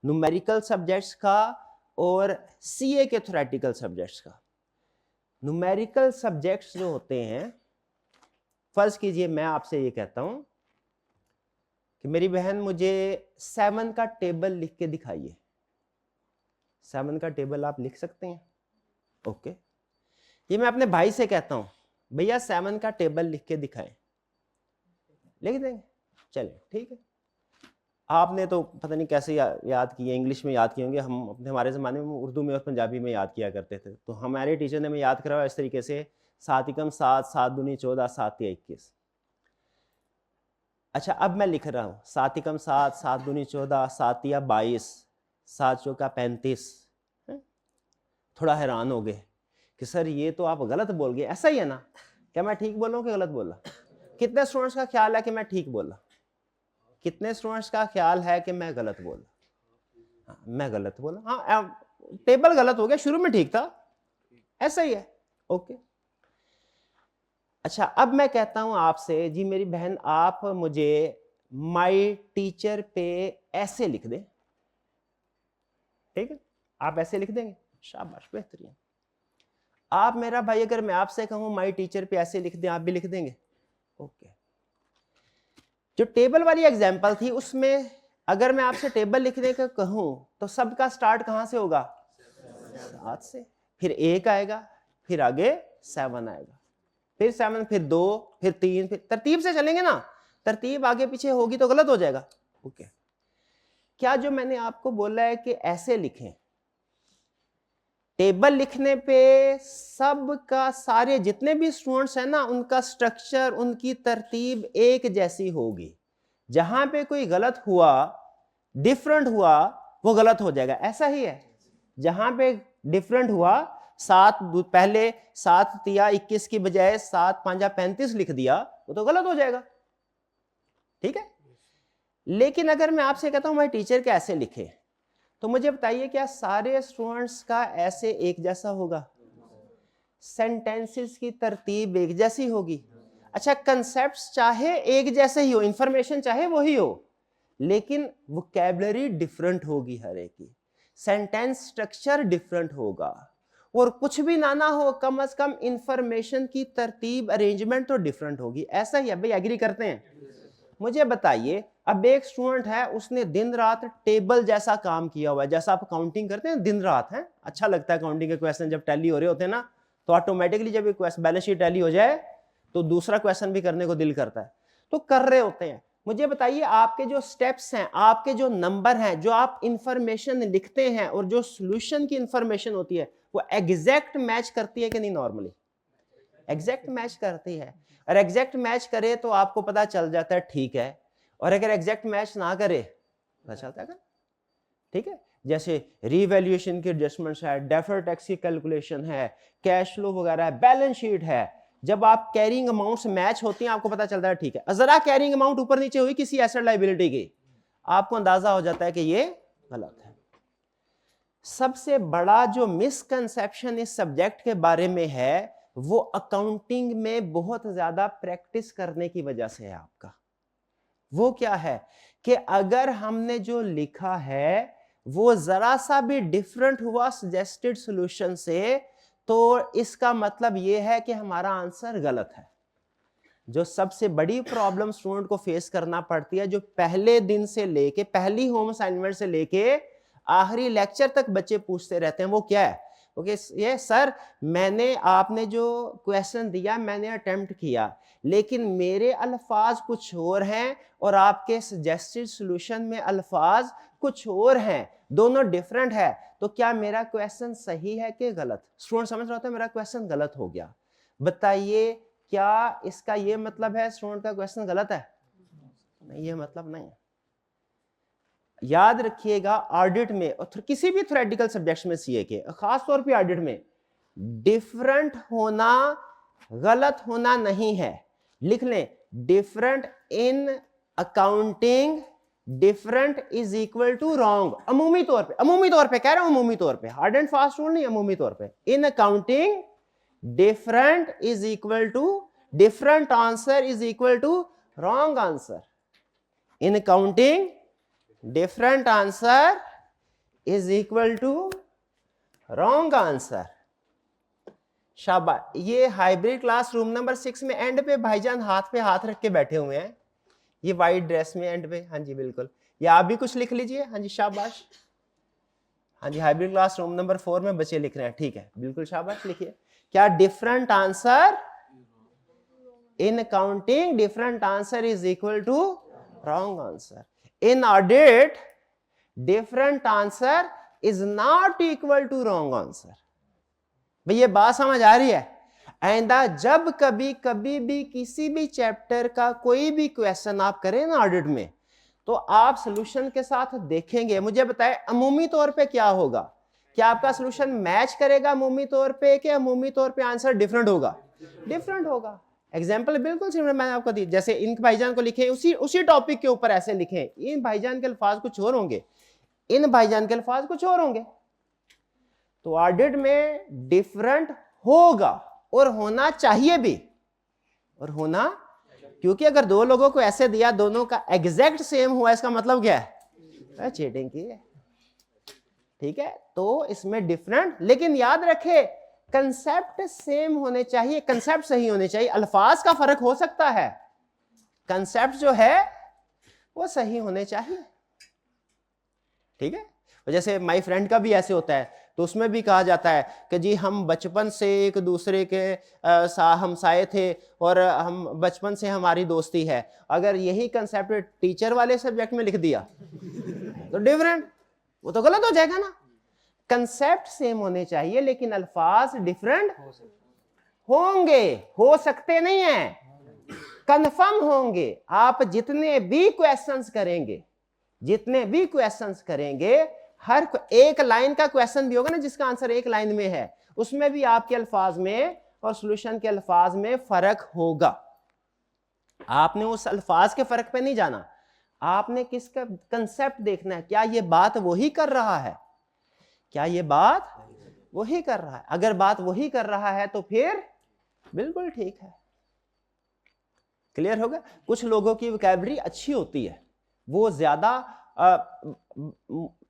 Numerical subjects का और CA के थ्योरेटिकल सब्जेक्ट्स का। न्यूमेरिकल सब्जेक्ट्स जो होते हैं, फर्ज कीजिए मैं आपसे ये कहता हूं कि मेरी बहन मुझे 7 का टेबल लिख के दिखाइए। 7 का टेबल आप लिख सकते हैं? ओके। ये मैं अपने भाई से कहता हूं, भैया 7 का टेबल लिख के दिखाएं, लिख देंगे? चलिए ठीक है। आपने तो पता नहीं कैसे याद किए, इंग्लिश में याद किए होंगे, हम अपने हमारे ज़माने में उर्दू में और पंजाबी में याद किया करते थे। तो हमारे टीचर ने हमें याद कराया इस तरीके से, 7 एकम 7, 7 दूनी 14, 7 तिया 21। अच्छा अब मैं लिख रहा हूँ 7 एकम 7, 7 दूनी 14, 7 तिया 22, 7 चौका 35। थोड़ा हैरान हो गए कि सर ये तो आप गलत बोल गए, ऐसा ही है ना? क्या मैं ठीक बोल रहा हूँ कि गलत बोला? कितने स्टूडेंट्स का ख्याल है कि मैं ठीक बोला? कितने स्टूडेंट्स का ख्याल है कि मैं गलत बोला? हाँ, मैं गलत बोला। हाँ, टेबल गलत हो गया, शुरू में ठीक था, ऐसा ही है। ओके। अच्छा अब मैं कहता हूं आपसे, जी मेरी बहन आप मुझे माय टीचर पे ऐसे लिख दें, ठीक है? आप ऐसे लिख देंगे? शाबाश, बेहतरीन। आप मेरा भाई, अगर मैं आपसे कहूं माय टीचर पे ऐसे लिख दें, आप भी लिख देंगे? ओके। जो टेबल वाली एग्जांपल थी उसमें अगर मैं आपसे टेबल लिखने का कहूं तो सबका स्टार्ट कहां से होगा? 7 से, फिर 1 आएगा, फिर आगे 7 आएगा, फिर 7, फिर 2, फिर 3, फिर तरतीब से चलेंगे ना। तरतीब आगे पीछे होगी तो गलत हो जाएगा। ओके। क्या जो मैंने आपको बोला है कि ऐसे लिखें, टेबल लिखने पे सबका, सारे जितने भी स्टूडेंट्स हैं ना, उनका स्ट्रक्चर, उनकी तरतीब एक जैसी होगी। जहां पे कोई गलत हुआ, डिफरेंट हुआ, वो गलत हो जाएगा, ऐसा ही है। जहां पे डिफरेंट हुआ, 7 पहले 7 तिया 21 की बजाय 7 पांजा 35 लिख दिया, वो तो गलत हो जाएगा, ठीक है? लेकिन अगर मैं आपसे कहता हूं भाई टीचर के ऐसे लिखे, तो मुझे बताइए क्या सारे स्टूडेंट्स का ऐसे एक जैसा होगा? सेंटेंसेस की तरतीब एक जैसी होगी? अच्छा, कंसेप्ट्स चाहे एक जैसे ही हो, इंफॉर्मेशन चाहे वही हो, लेकिन वोकैबुलरी डिफरेंट होगी हर एक की, सेंटेंस स्ट्रक्चर डिफरेंट होगा, और कुछ भी ना हो, कम से कम इंफॉर्मेशन की तरतीब, अरेंजमेंट तो डिफरेंट होगी। ऐसा ही है भाई, एग्री करते हैं? मुझे बताइए, अब एक स्टूडेंट है, उसने दिन रात टेबल जैसा काम किया हुआ है, जैसा आप काउंटिंग करते हैं दिन रात, है अच्छा लगता है काउंटिंग के क्वेश्चन जब टैली हो रहे होते हैं ना, तो ऑटोमेटिकली जब बैलेंस शीट टैली हो जाए तो दूसरा क्वेश्चन भी करने को दिल करता है, तो कर रहे होते हैं। मुझे बताइए, आपके जो स्टेप्स हैं, आपके जो नंबर हैं, जो आप इंफॉर्मेशन लिखते हैं और जो सॉल्यूशन की इंफॉर्मेशन होती है, वो एग्जैक्ट मैच करती है कि नहीं? नॉर्मली एग्जैक्ट मैच करती है, और एग्जैक्ट मैच करे तो आपको पता चल जाता है ठीक है, और अगर एग्जैक्ट मैच ना करे पता चलता है, ठीक है? जैसे रीवैल्यूएशन की एडजस्टमेंट्स है, डेफर्ड टैक्स की कैलकुलेशन है, कैश फ्लो वगैरह है, बैलेंस शीट है, जब आप कैरिंग अमाउंट्स मैच होती हैं आपको पता चलता है ठीक है। जरा कैरिंग अमाउंट ऊपर नीचे हुई किसी एसेट लायबिलिटी की, आपको अंदाजा हो जाता है कि ये गलत है। सबसे बड़ा जो मिसकंसेप्शन इस सब्जेक्ट के बारे में है, वो अकाउंटिंग में बहुत ज्यादा प्रैक्टिस करने की वजह से है आपका। वो क्या है कि अगर हमने जो लिखा है वो जरा सा भी डिफरेंट हुआ सजेस्टेड सॉल्यूशन से, तो इसका मतलब ये है कि हमारा आंसर गलत है। जो सबसे बड़ी प्रॉब्लम स्टूडेंट को फेस करना पड़ती है, जो पहले दिन से लेके, पहली होम असाइनमेंट से लेके आखिरी लेक्चर तक बच्चे पूछते रहते हैं, वो क्या है? ओके, ये सर मैंने, आपने जो क्वेश्चन दिया मैंने अटेम्प्ट किया, लेकिन मेरे अल्फाज कुछ और हैं और आपके सजेस्टेड सॉल्यूशन में अल्फाज कुछ और हैं, दोनों डिफरेंट है, तो क्या मेरा क्वेश्चन सही है कि गलत? स्टूडेंट समझ रहा था मेरा क्वेश्चन गलत हो गया, बताइए क्या इसका ये मतलब है स्टूडेंट का क्वेश्चन गलत है? नहीं, ये मतलब नहीं है। याद रखिएगा, ऑडिट में और किसी भी थ्योरेटिकल सब्जेक्ट्स में सीए के, खास तौर पे ऑडिट में, डिफरेंट होना गलत होना नहीं है। लिख लें, different in accounting, different is equal to wrong. अमूमी तौर पे कह रहा हूं, अमूमी तौर पे, हार्ड एंड फास्ट रूल नहीं, अमूमी तौर पे। In accounting different is equal to, different answer is equal to wrong answer. In accounting different answer is equal to wrong answer. शाबाश। ये हाइब्रिड क्लास रूम नंबर 6 में एंड पे भाईजान हाथ पे हाथ रख के बैठे हुए हैं, ये वाइट ड्रेस में एंड पे। हाँ जी बिल्कुल, या आप भी कुछ लिख लीजिए। हाँ जी शाबाश। हाँ जी हाइब्रिड क्लास रूम नंबर 4 में बच्चे लिख रहे हैं, ठीक है बिल्कुल शाबाश लिखिए। क्या different answer in counting, different answer is equal to wrong answer. In audit different answer is not equal to wrong answer. भाई ये बात समझ आ रही है? आइंदा जब कभी कभी भी किसी भी चैप्टर का कोई भी क्वेश्चन आप करें ना ऑडिट में, तो आप सॉल्यूशन के साथ देखेंगे। मुझे बताएं अमूमी तौर पे क्या होगा, क्या आपका सॉल्यूशन मैच करेगा अमूमी तौर पे, कि अमूमी तौर पे आंसर डिफरेंट होगा? डिफरेंट होगा। एग्जाम्पल बिल्कुल सिमिलर मैंने आपको दी, जैसे इन भाईजान को लिखे उसी टॉपिक के ऊपर ऐसे लिखे, इन भाईजान के अल्फाज कुछ और होंगे, इन भाईजान के अल्फाज कुछ और होंगे। तो ऑडिट में डिफरेंट होगा और होना चाहिए भी, और होना, क्योंकि अगर दो लोगों को ऐसे दिया दोनों का एग्जैक्ट सेम हुआ, इसका मतलब क्या है? चीटिंग की है। ठीक है, तो इसमें डिफरेंट, लेकिन याद रखे कंसेप्ट सेम होने चाहिए, कंसेप्ट सही होने चाहिए। अल्फाज का फर्क हो सकता है, कंसेप्ट जो है वो सही होने चाहिए। ठीक है, जैसे माय फ्रेंड का भी ऐसे होता है, तो उसमें भी कहा जाता है कि जी हम बचपन से एक दूसरे के हमसाए थे और हम बचपन से हमारी दोस्ती है। अगर यही कंसेप्ट टीचर वाले सब्जेक्ट में लिख दिया तो डिफरेंट, वो तो गलत हो जाएगा ना। कंसेप्ट सेम होने चाहिए लेकिन अल्फाज डिफरेंट होंगे, हो सकते नहीं है, कंफर्म होंगे। आप जितने भी क्वेश्चंस करेंगे, जितने भी क्वेश्चंस करेंगे, हर एक लाइन का क्वेश्चन भी होगा ना जिसका आंसर एक लाइन में है, उसमें भी आपके अल्फाज में और सॉल्यूशन के अल्फाज में फर्क होगा। आपने उस अल्फाज के फर्क पे नहीं जाना, आपने किसका कंसेप्ट देखना है, क्या ये बात वही कर रहा है, क्या ये बात वही कर रहा है। अगर बात वही कर रहा है तो फिर बिल्कुल ठीक है। क्लियर होगा? कुछ लोगों की वोकैबुलरी अच्छी होती है, वो ज्यादा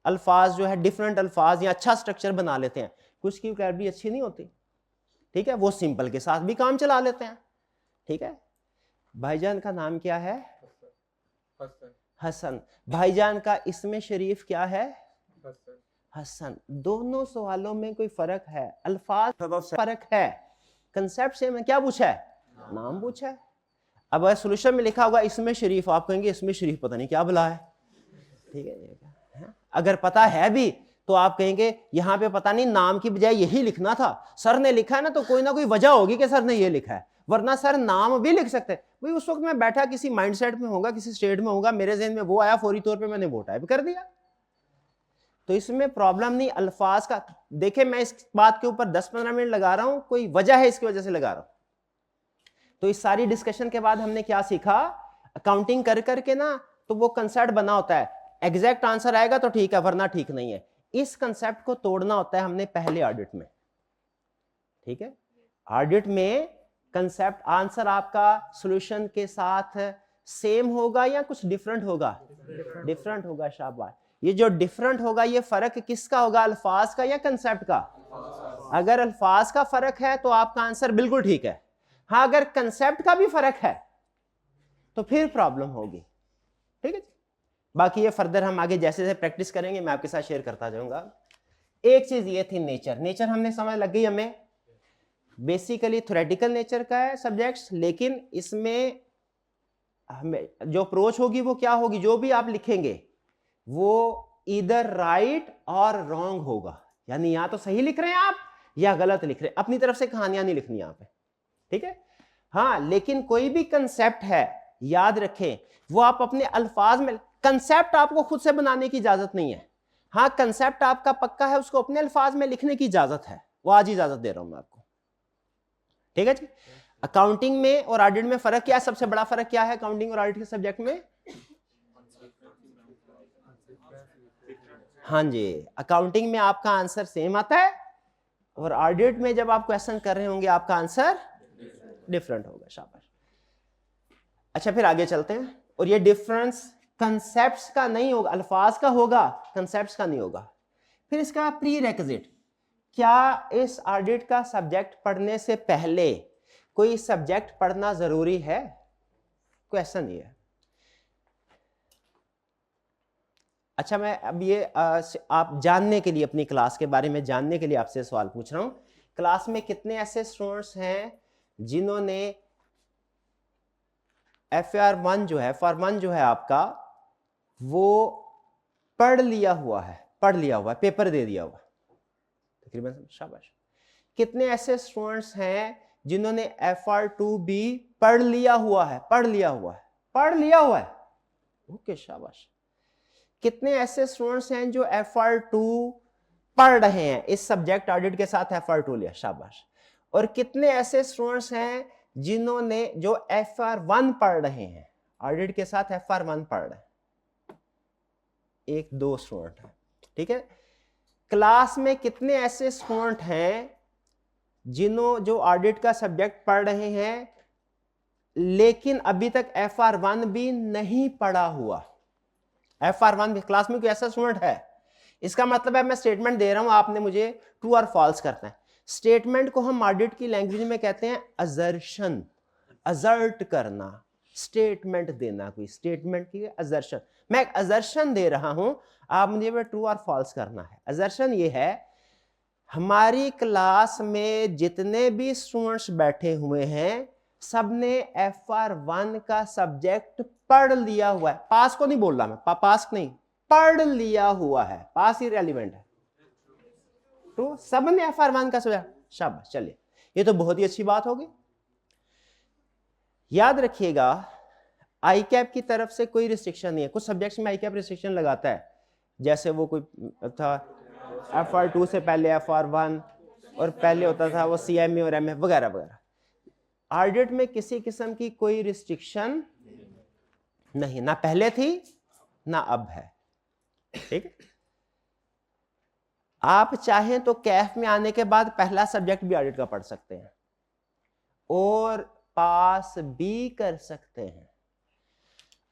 अल्फाज जो है डिफरेंट अल्फाज या अच्छा स्ट्रक्चर बना लेते हैं। कुछ की वोकैबुलरी अच्छी नहीं होती, ठीक है, वो सिंपल के साथ भी काम चला लेते हैं। ठीक है, भाईजान का नाम क्या है? हसन। भाईजान का इसमें शरीफ क्या है? हसन। दोनों सवालों में कोई फर्क है? अल्फाज फर्क है, कंसेप्ट से में क्या पूछा है? नाम पूछा है। अब अगर सॉल्यूशन में लिखा होगा इसमें शरीफ, आप कहेंगे इसमें शरीफ पता नहीं क्या बुला है। ठीक है, अगर पता है भी तो आप कहेंगे यहां पे पता नहीं नाम की बजाय यही लिखना था, सर ने लिखा है ना, तो कोई ना कोई वजह होगी कि सर ने ये लिखा है, वरना सर नाम भी लिख सकते हैं। भाई उस वक्त मैं बैठा किसी माइंडसेट में होगा, किसी स्टेट में होगा, मेरे ज़हन में वो आया, फौरी तौर पे मैंने वो टाइप कर दिया। तो इसमें प्रॉब्लम नहीं अल्फाज का। देखे मैं इस बात के ऊपर 10-15 मिनट लगा रहा हूं, कोई वजह है इसकी वजह से लगा रहा हूं। तो इस सारी डिस्कशन के बाद हमने क्या सीखा? अकाउंटिंग कर करके ना तो वो कंसेप्ट बना होता है, एग्जैक्ट आंसर आएगा तो ठीक है, वरना ठीक नहीं है। इस कंसेप्ट को तोड़ना होता है हमने पहले ऑडिट में। ठीक है, ऑडिट में कंसेप्ट आंसर आपका सॉल्यूशन के साथ सेम होगा या कुछ डिफरेंट होगा? डिफरेंट होगा। शाबाश। ये जो डिफरेंट होगा ये फर्क किसका होगा? अल्फाज का या कंसेप्ट का? अगर अल्फाज का फर्क है तो आपका आंसर बिल्कुल ठीक है। हाँ, अगर कंसेप्ट का भी फर्क है तो फिर प्रॉब्लम होगी। ठीक है, बाकी ये फर्दर हम आगे जैसे जैसे प्रैक्टिस करेंगे मैं आपके साथ शेयर करता जाऊंगा। एक चीज ये थी नेचर। नेचर हमने समझ लग गई हमें, बेसिकली थ्योरेटिकल नेचर का है सब्जेक्ट्स, लेकिन इसमें हमें जो अप्रोच होगी वो क्या होगी? जो भी आप लिखेंगे वो इधर राइट और रॉन्ग होगा, यानी या तो सही लिख रहे हैं आप या गलत लिख रहे हैं। अपनी तरफ से कहानियां नहीं लिखनी यहाँ पे। ठीक है, हाँ, लेकिन कोई भी कंसेप्ट है याद रखें वो आप अपने अल्फाज में, कंसेप्ट आपको खुद से बनाने की इजाजत नहीं है। हाँ, कंसेप्ट आपका पक्का है, उसको अपने अल्फाज में लिखने की इजाजत है, वो आज इजाजत दे रहा हूं मैं आपको। ठीक है जी। अकाउंटिंग में और ऑडिट में फर्क क्या है? सबसे बड़ा फर्क क्या है अकाउंटिंग और ऑडिट के सब्जेक्ट में? हाँ जी, अकाउंटिंग में आपका आंसर सेम आता है और ऑडिट में जब आप क्वेश्चन कर रहे होंगे आपका आंसर डिफरेंट होगा। शाबाश। अच्छा, फिर आगे चलते हैं। और ये डिफरेंस कंसेप्ट्स का नहीं होगा, अल्फाज का होगा, कंसेप्ट्स का नहीं होगा। फिर इसका प्री रेक्विजिट, क्या इस ऑडिट का सब्जेक्ट पढ़ने से पहले कोई सब्जेक्ट पढ़ना जरूरी है? क्वेश्चन ये है। अच्छा, मैं अब ये आप जानने के लिए, अपनी क्लास के बारे में जानने के लिए आपसे सवाल पूछ रहा हूं, क्लास में कितने ऐसे स्टूडेंट्स हैं जिन्होंने FR1 जो है, FR1 जो है आपका, वो पढ़ लिया हुआ है, पेपर दे दिया हुआ तकरीबन? शाबाश। कितने ऐसे स्टूडेंट्स हैं जिन्होंने FR2 भी पढ़ लिया हुआ है? ओके, शाबाश। कितने ऐसे स्टूडेंट्स हैं जो FR2 पढ़ रहे हैं, इस सब्जेक्ट ऑडिट के साथ FR2 लिया? शाबाश। और कितने ऐसे स्टूडेंट्स हैं जिन्होंने जो FR1 पढ़ रहे हैं, ऑडिट के साथ FR1 पढ़ रहे हैं? 1-2 स्टूडेंट हैं, ठीक है। क्लास में कितने ऐसे स्टूडेंट हैं जो ऑडिट का सब्जेक्ट पढ़ रहे हैं लेकिन अभी तक FR1 भी नहीं पढ़ा हुआ? FR1 भी क्लास में कोई ऐसा स्टूडेंट है? इसका मतलब है, मैं स्टेटमेंट दे रहा हूं, आपने मुझे ट्रू और फॉल्स करना है। स्टेटमेंट को हम ऑडिट की लैंग्वेज में कहते हैं असर्शन, असर्ट करना, स्टेटमेंट देना, कोई स्टेटमेंट की असर्शन। मैं एक असर्शन दे रहा हूं, आप मुझे ट्रू और फॉल्स करना है। असर्शन ये है, हमारी क्लास में जितने भी स्टूडेंट्स बैठे हुए हैं सबने FR1 का सब्जेक्ट पढ़ लिया हुआ है। पास को नहीं बोल रहा मैं, पास नहीं, पढ़ लिया हुआ है, पास ही रेलिवेंट है। तो सबने FR1 का सब्जेक्ट, शाबाश। चलिए, ये तो बहुत ही अच्छी बात होगी। याद रखिएगा, ICAP की तरफ से कोई रिस्ट्रिक्शन नहीं है। कुछ सब्जेक्ट्स में ICAP रिस्ट्रिक्शन लगाता है, जैसे वो कोई था FR2 से पहले FR1, और पहले होता था वो CMA और MA वगैरह वगैरह। ऑडिट में किसी किस्म की कोई रिस्ट्रिक्शन नहीं, ना पहले थी ना अब है, ठीक है। आप चाहें तो कैफ में आने के बाद पहला सब्जेक्ट भी ऑडिट का पढ़ सकते हैं और पास भी कर सकते हैं।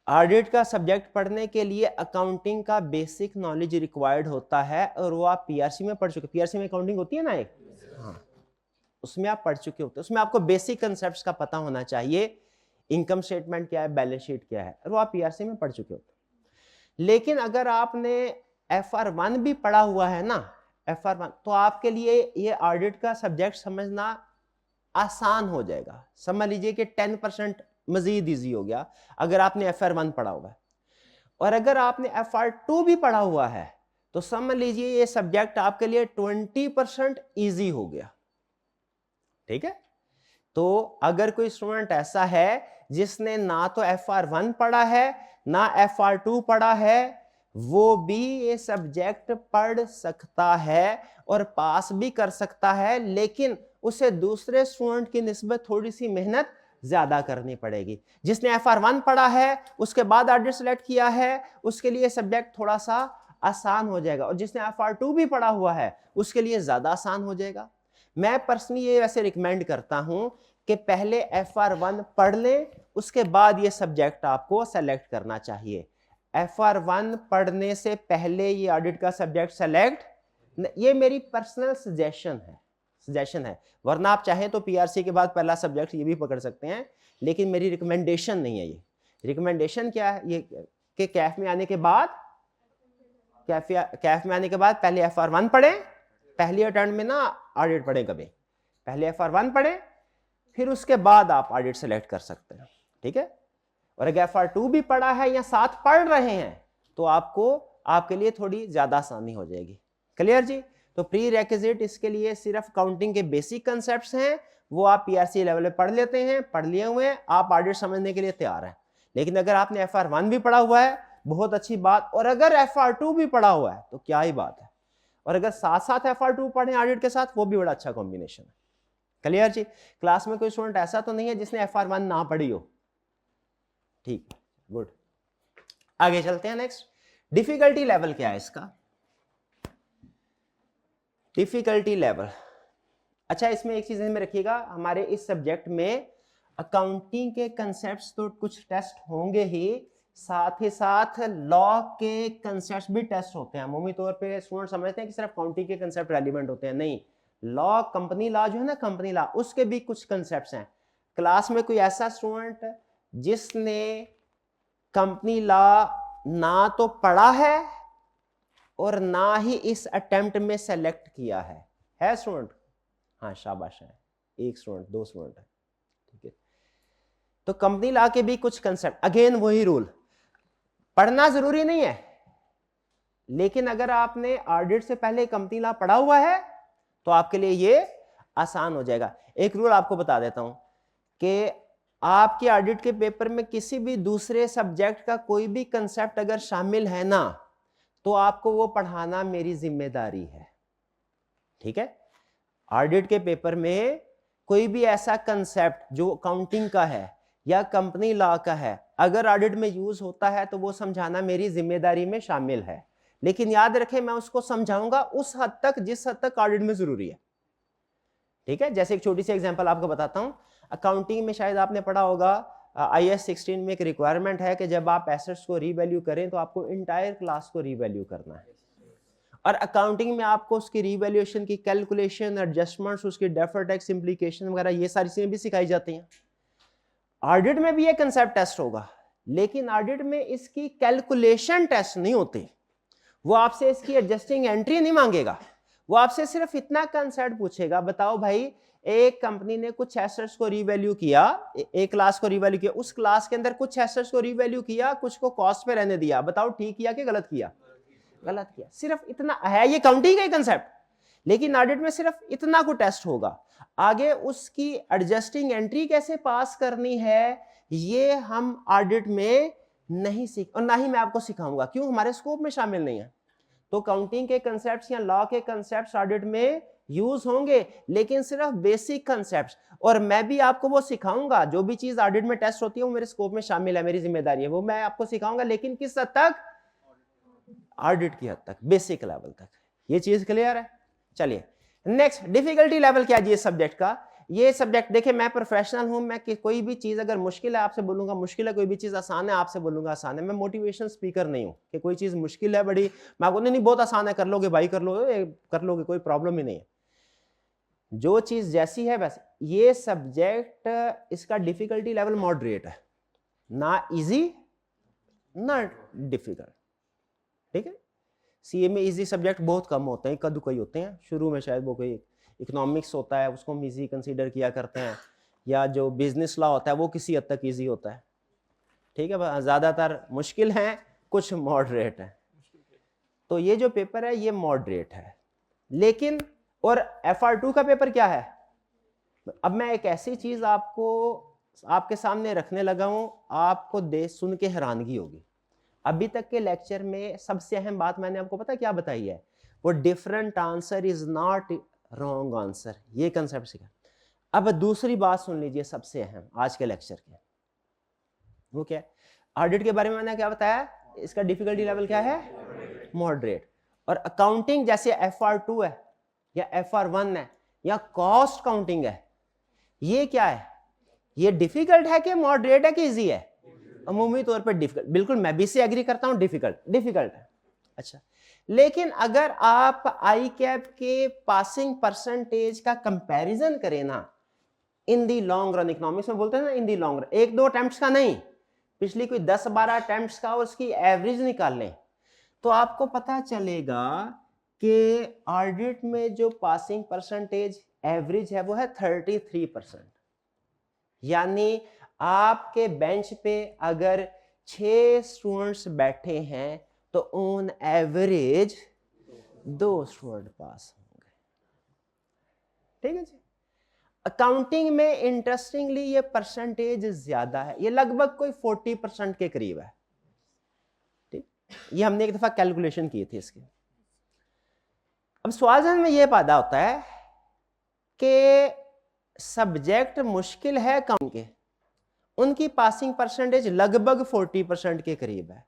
ऑडिट का सब्जेक्ट पढ़ने के लिए अकाउंटिंग का बेसिक नॉलेज रिक्वायर्ड होता है, और वो आप PRC में पढ़ चुके। PRC में अकाउंटिंग होती है ना एक, हाँ, उसमें आप पढ़ चुके होते हैं। उसमें आपको बेसिक कंसेप्ट्स का पता होना चाहिए, इनकम स्टेटमेंट क्या है, बैलेंस शीट क्या है, और वो आप PRC में पढ़ चुके होते हैं। लेकिन अगर आपने FR1 भी पढ़ा हुआ है ना, FR1, तो आपके लिए ये ऑडिट का सब्जेक्ट समझना आसान हो जाएगा। समझ लीजिए कि 10% मजीद इजी हो गया अगर आपने FR1 पढ़ा हुआ है। और अगर आपने FR2 भी पढ़ा हुआ है तो समझ लीजिए ये सब्जेक्ट आपके लिए 20% इजी हो गया, ठीक है। तो अगर कोई स्टूडेंट ऐसा है जिसने ना तो FR1 पढ़ा है ना FR2 पढ़ा है, वो भी ये सब्जेक्ट पढ़ सकता है और पास भी कर सकता है, लेकिन उसे दूसरे स्टूडेंट की निस्बत थोड़ी सी मेहनत ज्यादा करनी पड़ेगी। जिसने FR1 पढ़ा है उसके बाद ऑडिट सेलेक्ट किया है, उसके लिए सब्जेक्ट थोड़ा सा आसान हो जाएगा, और जिसने FR2 भी पढ़ा हुआ है उसके लिए ज्यादा आसान हो जाएगा। मैं पर्सनली ये वैसे रिकमेंड करता हूं कि पहले FR1 पढ़ लें, उसके बाद ये सब्जेक्ट आपको सेलेक्ट करना चाहिए। FR1 पढ़ने से पहले ये ऑडिट का सब्जेक्ट सेलेक्ट, ये मेरी पर्सनल सजेशन है, वरना आप चाहें तो PRC के बाद पहला सब्जेक्ट ये भी पकड़ सकते हैं, लेकिन मेरी रिकमेंडेशन नहीं है। ये रिकमेंडेशन क्या है, ये कि कैफ में आने के बाद पहले FR1 पढ़ें, पहली अटेम्प्ट में ना ऑडिट पढ़ें, कभी पहले FR1 पढ़ें, फिर उसके बाद आप ऑडिट सेलेक्ट कर सकते हैं, ठीक है। और अगर FR2 भी पढ़ा है या साथ पढ़ रहे हैं तो आपके लिए थोड़ी ज्यादा आसानी हो जाएगी। क्लियर जी। तो प्री रेक्विजिट इसके लिए सिर्फ काउंटिंग के बेसिक कंसेप्ट्स हैं, वो आप PRC लेवल पे पढ़ लेते हैं, पढ़ लिए हुए हैं, आप ऑडिट समझने के लिए तैयार हैं। लेकिन अगर आपने FR1 भी पढ़ा हुआ है, बहुत अच्छी बात, और अगर FR2 भी पढ़ा हुआ है तो क्या ही बात है, और अगर साथ साथ FR2 पढ़े ऑडिट के साथ, वो भी बड़ा अच्छा कॉम्बिनेशन है। क्लियर जी। क्लास में कोई स्टूडेंट ऐसा तो नहीं है जिसने FR1 ना पढ़ी हो, ठीक, गुड। आगे चलते हैं। नेक्स्ट, डिफिकल्टी लेवल क्या है इसका? डिफिकल्टी लेवल, अच्छा, इसमें एक चीज में रखिएगा, हमारे इस सब्जेक्ट में अकाउंटिंग के कंसेप्ट्स तो कुछ टेस्ट होंगे ही, साथ ही साथ लॉ के कंसेप्ट भी टेस्ट होते हैं। अमूमी तौर पे स्टूडेंट समझते हैं कि सिर्फ काउंटिंग के कंसेप्ट रेलिवेंट होते हैं, नहीं, लॉ, कंपनी लॉ जो है ना, कंपनी लॉ, उसके भी कुछ कंसेप्ट्स हैं। क्लास में कोई ऐसा स्टूडेंट जिसने कंपनी लॉ ना तो पढ़ा है और ना ही इस अटेम्प्ट में सेलेक्ट किया है स्टूडेंट? हाँ शाबाश है, एक स्टूडेंट, 2 स्टूडेंट है, ठीक है। तो कंपनी लॉ के भी कुछ कंसेप्ट, अगेन वही रूल, पढ़ना जरूरी नहीं है, लेकिन अगर आपने ऑडिट से पहले कंपनी लॉ पढ़ा हुआ है तो आपके लिए ये आसान हो जाएगा। एक रूल आपको बता देता हूं कि आपके ऑडिट के पेपर में किसी भी दूसरे सब्जेक्ट का कोई भी कंसेप्ट अगर शामिल है ना, तो आपको वो पढ़ाना मेरी जिम्मेदारी है, ठीक है। ऑडिट के पेपर में कोई भी ऐसा कंसेप्ट जो अकाउंटिंग का है या कंपनी लॉ का है, अगर ऑडिट में यूज होता है तो वो समझाना मेरी जिम्मेदारी में शामिल है, लेकिन याद रखें मैं उसको समझाऊंगा उस हद तक जिस हद तक ऑडिट में जरूरी है, ठीक है। जैसे एक छोटी सी एग्जांपल आपको बताता हूं, अकाउंटिंग में शायद आपने पढ़ा होगा, IAS 16 में एक रिक्वायरमेंट है कि जब आप एसेट्स को रीवैल्यू करें तो आपको इंटायर क्लास को रीवैल्यू करना है, और अकाउंटिंग में आपको उसकी रीवैल्यूएशन की कैलकुलेशन, एडजस्टमेंट्स, उसकी डेफर्ड टैक्स इंप्लीकेशन वगैरह ये सारी चीजें भी सिखाई जाती हैं। ऑडिट में भी ये कंसेप्ट टेस्ट होगा, लेकिन ऑडिट में इसकी कैलकुलेशन टेस्ट नहीं होती, वो आपसे इसकी एडजस्टिंग एंट्री नहीं मांगेगा, वो आपसे सिर्फ इतना कंसेप्ट पूछेगा, बताओ भाई एक कंपनी ने कुछ एसेट्स को रीवैल्यू किया, एक क्लास को रीवैल्यू किया, उस क्लास के अंदर कुछ एसेट्स को रीवैल्यू किया, कुछ को कॉस्ट पे रहने दिया, बताओ ठीक किया कि गलत किया? गलत किया। सिर्फ इतना है, ये काउंटिंग का कंसेप्ट, लेकिन ऑडिट में सिर्फ इतना को टेस्ट होगा। आगे उसकी एडजस्टिंग एंट्री कैसे पास करनी है ये हम ऑडिट में नहीं सीख, और ना ही मैं आपको सिखाऊंगा, क्यों? हमारे स्कोप में शामिल नहीं है। तो काउंटिंग के कंसेप्ट्स या लॉ के कंसेप्ट्स ऑडिट में यूज होंगे, लेकिन सिर्फ बेसिक कंसेप्ट्स, और मैं भी आपको वो सिखाऊंगा, जो भी चीज ऑडिट में टेस्ट होती है वो मेरे स्कोप में शामिल है, मेरी जिम्मेदारी है, वो मैं आपको सिखाऊंगा, लेकिन किस हद तक? ऑडिट की हद तक, बेसिक लेवल तक। ये चीज क्लियर है? चलिए नेक्स्ट, डिफिकल्टी लेवल क्या जी इस सब्जेक्ट का? ये सब्जेक्ट देखिए, मैं प्रोफेशनल हूं, मैं कोई भी चीज अगर मुश्किल है आपसे बोलूंगा मुश्किल है, कोई भी चीज आसान है आपसे बोलूंगा आसान है। मैं मोटिवेशन स्पीकर नहीं हूं कि कोई चीज मुश्किल है बड़ी, मैं आपको नहीं बहुत आसान है, कर लोगे भाई, कर लोगे, कोई प्रॉब्लम ही नहीं है। जो चीज जैसी है वैसे, ये सब्जेक्ट इसका डिफिकल्टी लेवल मॉडरेट है, ना इजी ना डिफिकल्ट, ठीक है। सीए में इजी सब्जेक्ट बहुत कम होते हैं, कद्दू कई होते हैं, शुरू में शायद वो कोई इकोनॉमिक्स होता है उसको हम इजी कंसीडर किया करते हैं, या जो बिजनेस लॉ होता है वो किसी हद तक इजी होता है, ठीक है। ज़्यादातर मुश्किल हैं, कुछ मॉडरेट है। तो ये जो पेपर है ये मॉडरेट है, लेकिन और FR2 का पेपर क्या है? अब मैं एक ऐसी चीज आपको आपके सामने रखने लगा हूं, आपको सुन के हैरानगी होगी। अभी तक के लेक्चर में सबसे अहम बात मैंने आपको पता क्या बताई है? वो different answer is not wrong answer, ये कंसेप्ट सीखा। अब दूसरी बात सुन लीजिए सबसे अहम आज के लेक्चर की, वो क्या है? ऑडिट के बारे में मैंने क्या बताया? इसका डिफिकल्टी लेवल क्या है? मॉडरेट। और अकाउंटिंग जैसे FR2 है या FR1 है या कॉस्ट काउंटिंग है, ये क्या है? ये डिफिकल्ट है कि मॉडरेट है कि इजी है? अमूमी तौर पर डिफिकल्ट, बिल्कुल मैं भी से एग्री करता हूं, डिफिकल्ट है। अच्छा, लेकिन अगर आप ICAP के पासिंग परसेंटेज का कंपैरिजन करें ना, इन दी लॉन्ग रन, इकोनॉमिक्स में बोलते हैं ना इन दी लॉन्ग रन, 1-2 अटेम्प्ट्स का नहीं, पिछली कोई 10-12 अटेम्प्ट्स का उसकी एवरेज निकाल लें, तो आपको पता चलेगा कि ऑडिट में जो पासिंग परसेंटेज एवरेज है वो है 33%। यानी आपके बेंच पे अगर 6 स्टूडेंट्स बैठे हैं तो ऑन एवरेज 2 स्टूडेंट पास होंगे, ठीक है जी। अकाउंटिंग में इंटरेस्टिंगली ये परसेंटेज ज्यादा है, ये लगभग कोई 40% के करीब है, ठीक। ये हमने एक दफा कैलकुलेशन की थी इसकी। अब सवाल जहन में ये पैदा होता है कि सब्जेक्ट मुश्किल है कम के, उनकी पासिंग परसेंटेज लगभग 40% के करीब है।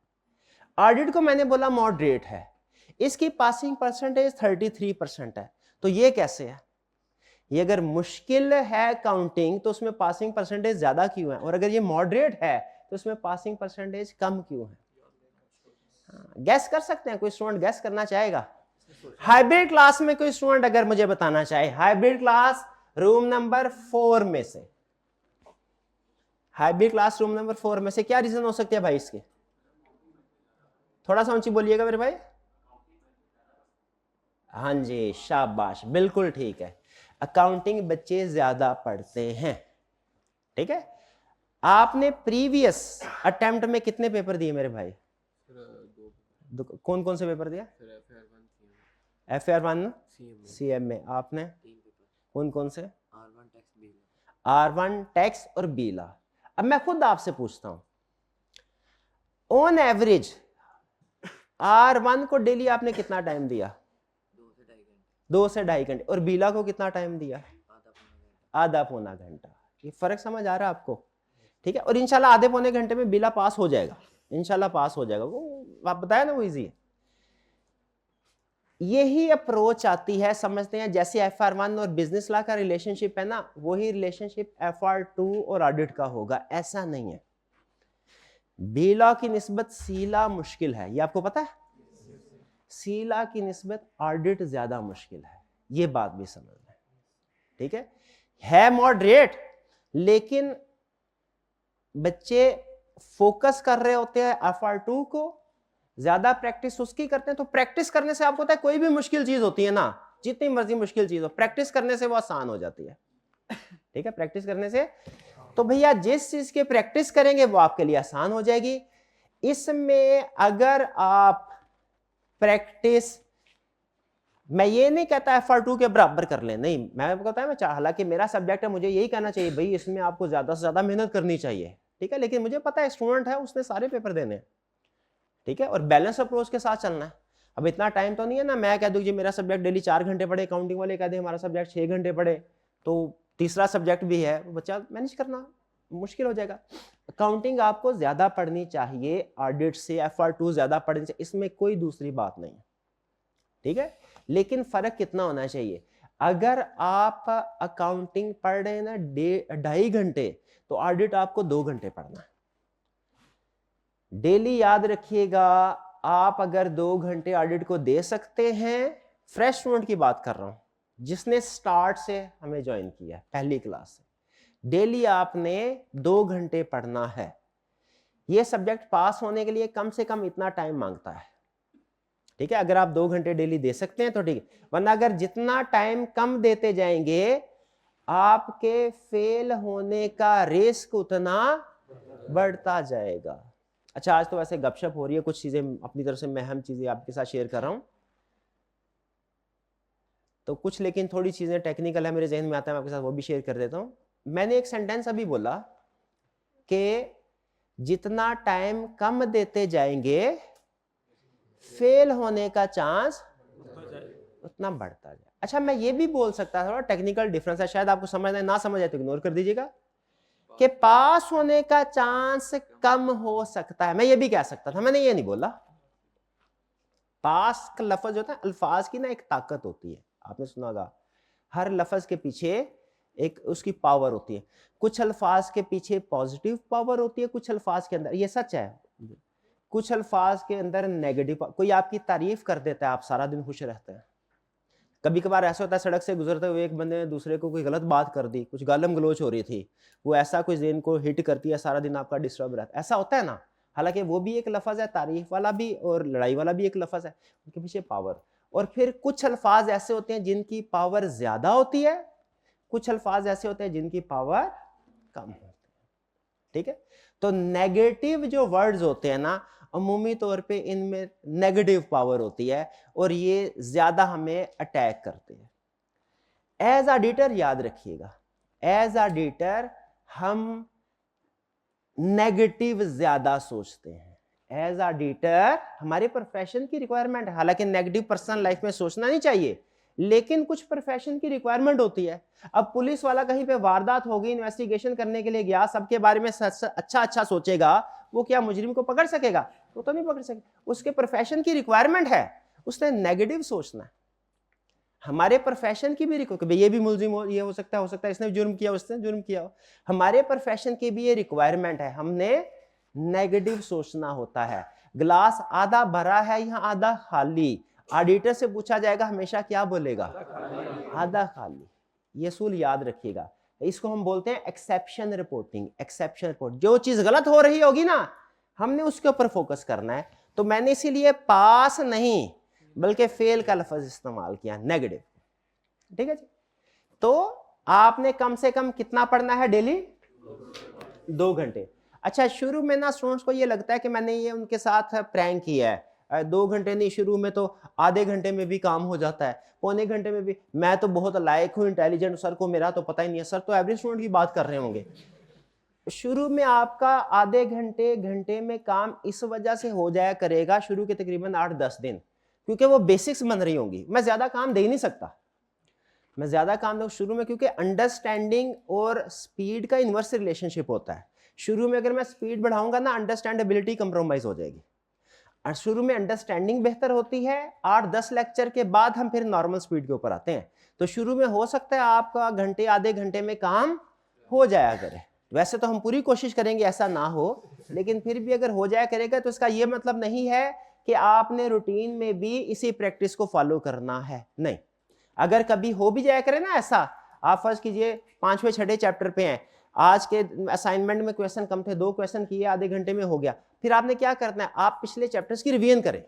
ऑडिट को मैंने बोला मॉडरेट है, इसकी पासिंग परसेंटेज 33% है, तो ये कैसे है? ये अगर मुश्किल है काउंटिंग तो उसमें पासिंग परसेंटेज ज्यादा क्यों है, और अगर ये मॉडरेट है तो उसमें पासिंग परसेंटेज कम क्यों है? गैस कर सकते हैं? कोई स्टूडेंट गैस करना चाहेगा? हाइब्रिड क्लास में कोई स्टूडेंट अगर मुझे बताना चाहे, हाइब्रिड क्लास रूम नंबर 4 में से, हाइब्रिड क्लास रूम नंबर 4 में से क्या रीजन हो सकते हैं भाई इसके? थोड़ा सा ऊंची बोलिएगा मेरे भाई। हाँ जी, शाबाश, बिल्कुल ठीक है, अकाउंटिंग बच्चे ज्यादा पढ़ते हैं। ठीक है, आपने प्रीवियस अटेम्प्ट में कितने पेपर दिए मेरे भाई? कौन कौन से पेपर दिया? FR1 CM में आपने कौन कौन से? R1 टैक्स और बीला। अब मैं खुद आपसे पूछता हूं, ऑन एवरेज R1 को डेली आपने कितना टाइम दिया? 2 से 2.5 घंटे। और बीला को कितना टाइम दिया? आधा पौना घंटा। ये फर्क समझ आ रहा है आपको? ठीक है, और इंशाल्लाह आधे पौने घंटे में बीला पास हो जाएगा, इंशाल्लाह पास हो जाएगा। वो आप बताया ना, वो इजी है। यही अप्रोच आती है, समझते हैं जैसे FR1 और बिजनेस लॉ का रिलेशनशिप है ना, वही रिलेशनशिप FR2 और ऑडिट का होगा। ऐसा नहीं है, बी लॉ की निस्बत सी लॉ मुश्किल है, ये आपको पता है। सी लॉ की निस्बत ऑडिट ज्यादा मुश्किल है, ये बात भी समझना है। ठीक है मॉडरेट, लेकिन बच्चे फोकस कर रहे होते हैं FR2 को, ज्यादा प्रैक्टिस उसकी करते हैं। तो प्रैक्टिस करने से आपको पता है कोई भी मुश्किल चीज होती है ना, जितनी मर्जी मुश्किल चीज हो, प्रैक्टिस करने से वो आसान हो जाती है। ठीक है, प्रैक्टिस करने से, तो भैया जिस चीज के प्रैक्टिस करेंगे वो आपके लिए आसान हो जाएगी। इसमें अगर आप प्रैक्टिस, मैं ये नहीं कहता FR2 के बराबर कर लें, नहीं, मैं कहता है हालांकि मेरा सब्जेक्ट है, मुझे यही कहना चाहिए भाई इसमें आपको ज्यादा से ज्यादा मेहनत करनी चाहिए। ठीक है, लेकिन मुझे पता है स्टूडेंट है, उसने सारे पेपर देने हैं। ठीक है, और बैलेंस अप्रोच के साथ चलना है। अब इतना टाइम तो नहीं है ना, मैं कह दूं जी मेरा सब्जेक्ट डेली 4 घंटे पढ़े, काउंटिंग वाले कह दे हमारा सब्जेक्ट 6 घंटे पढ़े, तो तीसरा सब्जेक्ट भी है, बच्चा मैनेज करना मुश्किल हो जाएगा। अकाउंटिंग आपको ज्यादा पढ़नी चाहिए ऑडिट से, FR2 ज्यादा पढ़नी चाहिए, इसमें कोई दूसरी बात नहीं है। ठीक है, लेकिन फर्क कितना होना चाहिए? अगर आप अकाउंटिंग पढ़ रहे हैं ना 2.5 घंटे, तो ऑडिट आपको 2 घंटे पढ़ना है। डेली याद रखिएगा, आप अगर 2 घंटे ऑडिट को दे सकते हैं, फ्रेश स्टूडेंट की बात कर रहा हूं, जिसने स्टार्ट से हमें ज्वाइन किया है पहली क्लास से, डेली आपने 2 घंटे पढ़ना है। यह सब्जेक्ट पास होने के लिए कम से कम इतना टाइम मांगता है। ठीक है, अगर आप 2 घंटे डेली दे सकते हैं तो ठीक है, वरना अगर जितना टाइम कम देते जाएंगे, आपके फेल होने का रिस्क उतना बढ़ता जाएगा। अच्छा, आज तो वैसे गपशप हो रही है, कुछ चीजें अपनी तरफ से मैं अहम चीजें आपके साथ शेयर कर रहा हूं, तो कुछ लेकिन थोड़ी चीजें टेक्निकल है, मेरे जहन में आता है, मैं आपके साथ वो भी शेयर कर देता हूं। मैंने एक सेंटेंस अभी बोला कि जितना टाइम कम देते जाएंगे, फेल होने का चांस उतना बढ़ता जाए। अच्छा, मैं ये भी बोल सकता था, थोड़ा टेक्निकल डिफरेंस है, शायद आपको समझ ना समझ आए तो इग्नोर कर दीजिएगा, कि पास होने का चांस कम हो सकता है। मैं ये भी कह सकता था, मैंने ये नहीं बोला। पास का लफ्ज होता है, अल्फाज की ना एक ताकत होती है, आपने सुना होगा, हर लफ्ज के पीछे एक उसकी पावर होती है। कुछ अल्फाज के पीछे पॉजिटिव पावर होती है, कुछ अल्फाज के अंदर, ये सच है, कुछ अल्फाज के अंदर नेगेटिव। कोई आपकी तारीफ कर देता है, आप सारा दिन खुश रहते हैं। कभी कभार ऐसा होता है, सड़क से गुजरते हुए एक बंदे ने दूसरे को कोई गलत बात कर दी, कुछ गालम गलोच हो रही थी, वो ऐसा कोई ज़हन को हिट करती है, सारा दिन आपका डिस्टर्ब रहता है, ऐसा होता है ना। हालांकि वो भी एक लफ्ज है, तारीफ वाला भी और लड़ाई वाला भी एक लफ्ज है, उनके पीछे पावर। और फिर कुछ अल्फाज ऐसे होते हैं जिनकी पावर ज्यादा होती है, कुछ अल्फाज ऐसे होते हैं जिनकी पावर कम होती है। ठीक है, तो नेगेटिव जो वर्ड्स होते हैं ना, अमूमी तौर पे इनमें नेगेटिव पावर होती है और ये ज्यादा हमें अटैक करते हैं। एज ऑडिटर याद रखिएगा, एज ऑडिटर हम नेगेटिव ज्यादा सोचते हैं। एज ऑडिटर हमारे प्रोफेशन की रिक्वायरमेंट है, हालांकि नेगेटिव पर्सनल लाइफ में सोचना नहीं चाहिए, लेकिन कुछ प्रोफेशन की रिक्वायरमेंट होती है। अब पुलिस वाला कहीं पे वारदात होगी, इन्वेस्टिगेशन करने के लिए गया, सबके बारे में अच्छा सोचेगा, वो क्या मुजरिम को पकड़ सकेगा? वो तो नहीं पकड़ सकेगा। उसके प्रोफेशन की रिक्वायरमेंट है, उसने नेगेटिव सोचना है। हमारे प्रोफेशन की भी रिक्वायरमेंट, ये भी मुलजिम हो, ये हो सकता है इसने जुर्म किया, उसने जुर्म किया हो। हमारे प्रोफेशन की भी ये रिक्वायरमेंट है, हमने नेगेटिव सोचना होता है। ग्लास आधा भरा है या आधा खाली, ऑडिटर से पूछा जाएगा हमेशा क्या बोलेगा, आधा खाली। ये असूल याद रखिएगा। इसको हम बोलते हैं एक्सेप्शन रिपोर्टिंग। एक्सेप्शन रिपोर्ट, जो चीज गलत हो रही होगी ना, हमने उसके ऊपर फोकस करना है। तो मैंने इसीलिए पास नहीं बल्कि फेल का लफ्ज इस्तेमाल किया, नेगेटिव। ठीक है जी। तो आपने कम से कम कितना पढ़ना है डेली, 2 घंटे। अच्छा, शुरू में ना स्टूडेंट्स को ये लगता है कि मैंने ये उनके साथ प्रैंक किया है, 2 घंटे नहीं, शुरू में तो आधे घंटे में भी काम हो जाता है, पौने घंटे में भी। मैं तो बहुत लायक हूँ, इंटेलिजेंट, सर को मेरा तो पता ही नहीं है। सर तो एवरेज स्टूडेंट की बात कर रहे होंगे। शुरू में आपका आधे घंटे घंटे में काम इस वजह से हो जाया करेगा शुरू के तकरीबन 8-10 दिन, क्योंकि वो बेसिक्स बन रही होंगी। मैं ज्यादा काम दे ही नहीं सकता, मैं ज्यादा काम दूं शुरू में, क्योंकि अंडरस्टैंडिंग और स्पीड का इनवर्स रिलेशनशिप होता है। शुरू में अगर मैं स्पीड बढ़ाऊंगा ना, अंडरस्टैंडेबिलिटी कंप्रोमाइज हो जाएगी। और शुरू में अंडरस्टैंडिंग बेहतर होती है, 8-10 लेक्चर के बाद हम फिर नॉर्मल स्पीड के ऊपर आते हैं। तो शुरू में हो सकता है आपका घंटे आधे घंटे में काम हो जाया करे। वैसे तो हम पूरी कोशिश करेंगे ऐसा ना हो, लेकिन फिर भी अगर हो जाया करेगा तो इसका यह मतलब नहीं है कि आपने रूटीन में भी इसी प्रैक्टिस को फॉलो करना है, नहीं। अगर कभी हो भी जाया करे ना ऐसा, आप फर्ज कीजिए 5वें 6ठे चैप्टर पे हैं, आज के असाइनमेंट में क्वेश्चन कम थे, 2 क्वेश्चन किए, आधे घंटे में हो गया, फिर आपने क्या करना है, आप पिछले चैप्टर्स की रिवीजन करें।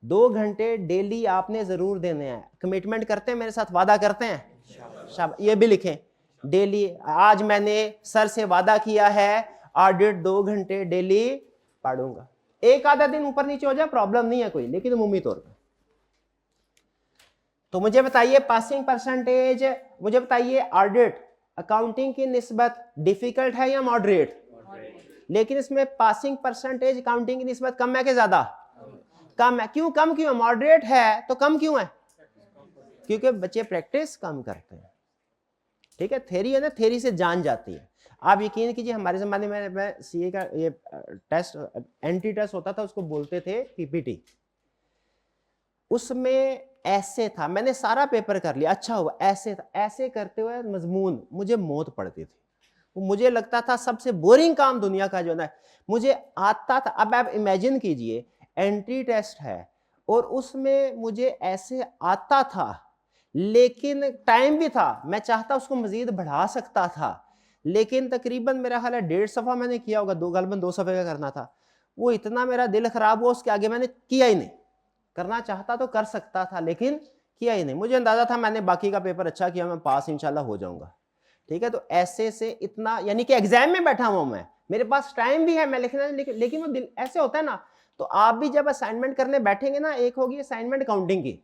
2 घंटे डेली आपने जरूर देने हैं। कमिटमेंट करते हैं मेरे साथ, वादा करते हैं, ये भी लिखें डेली। आज मैंने सर से वादा किया है ऑडिट 2 घंटे डेली पढ़ूंगा। एक आधा दिन ऊपर नीचे हो जाए प्रॉब्लम नहीं है कोई, लेकिन उम्मीद तौर पर। तो मुझे बताइए पासिंग परसेंटेज, मुझे बताइए ऑडिट अकाउंटिंग की निस्बत डिफिकल्ट है या मॉडरेट? लेकिन इसमें पासिंग परसेंटेज अकाउंटिंग की निस्बत कम है कि ज्यादा? कम है। क्यों कम क्यों है? मॉडरेट है तो कम क्यों है? क्योंकि बच्चे प्रैक्टिस कम करते हैं। ठीक है, थ्योरी है ना, थ्योरी से जान जाती है। आप यकीन कीजिए हमारे जमाने में मैं सीए का ये टेस्ट एंट्री टेस्ट होता था, उसको बोलते थे पीपीटी। उसमें ऐसे था, मैंने सारा पेपर कर लिया, अच्छा हुआ, ऐसे था। ऐसे करते हुए मजमून मुझे मौत पड़ती थी। मुझे लगता था सबसे बोरिंग काम दुनिया का जो ना मुझे आता था। अब आप इमेजिन कीजिए एंट्री टेस्ट है और उसमें मुझे ऐसे आता था, लेकिन टाइम भी था, मैं चाहता उसको मजीद बढ़ा सकता था, लेकिन तकरीबन मेरा हाल है 1.5 सफ़ा मैंने किया होगा, गलबन 2 सफ़े का करना था। वो इतना मेरा दिल खराब हुआ, उसके आगे मैंने किया ही नहीं। करना चाहता तो कर सकता था, लेकिन किया ही नहीं। मुझे अंदाजा था मैंने बाकी का पेपर अच्छा किया, मैं पास इंशाल्लाह हो जाऊंगा। ठीक है, तो ऐसे से इतना, यानी कि एग्जाम में बैठा हुआ मैं, मेरे पास टाइम भी है, मैं लिखना, लेकिन वो दिल ऐसे होता है ना। तो आप भी जब असाइनमेंट करने बैठेंगे ना, एक होगी असाइनमेंट अकाउंटिंग की,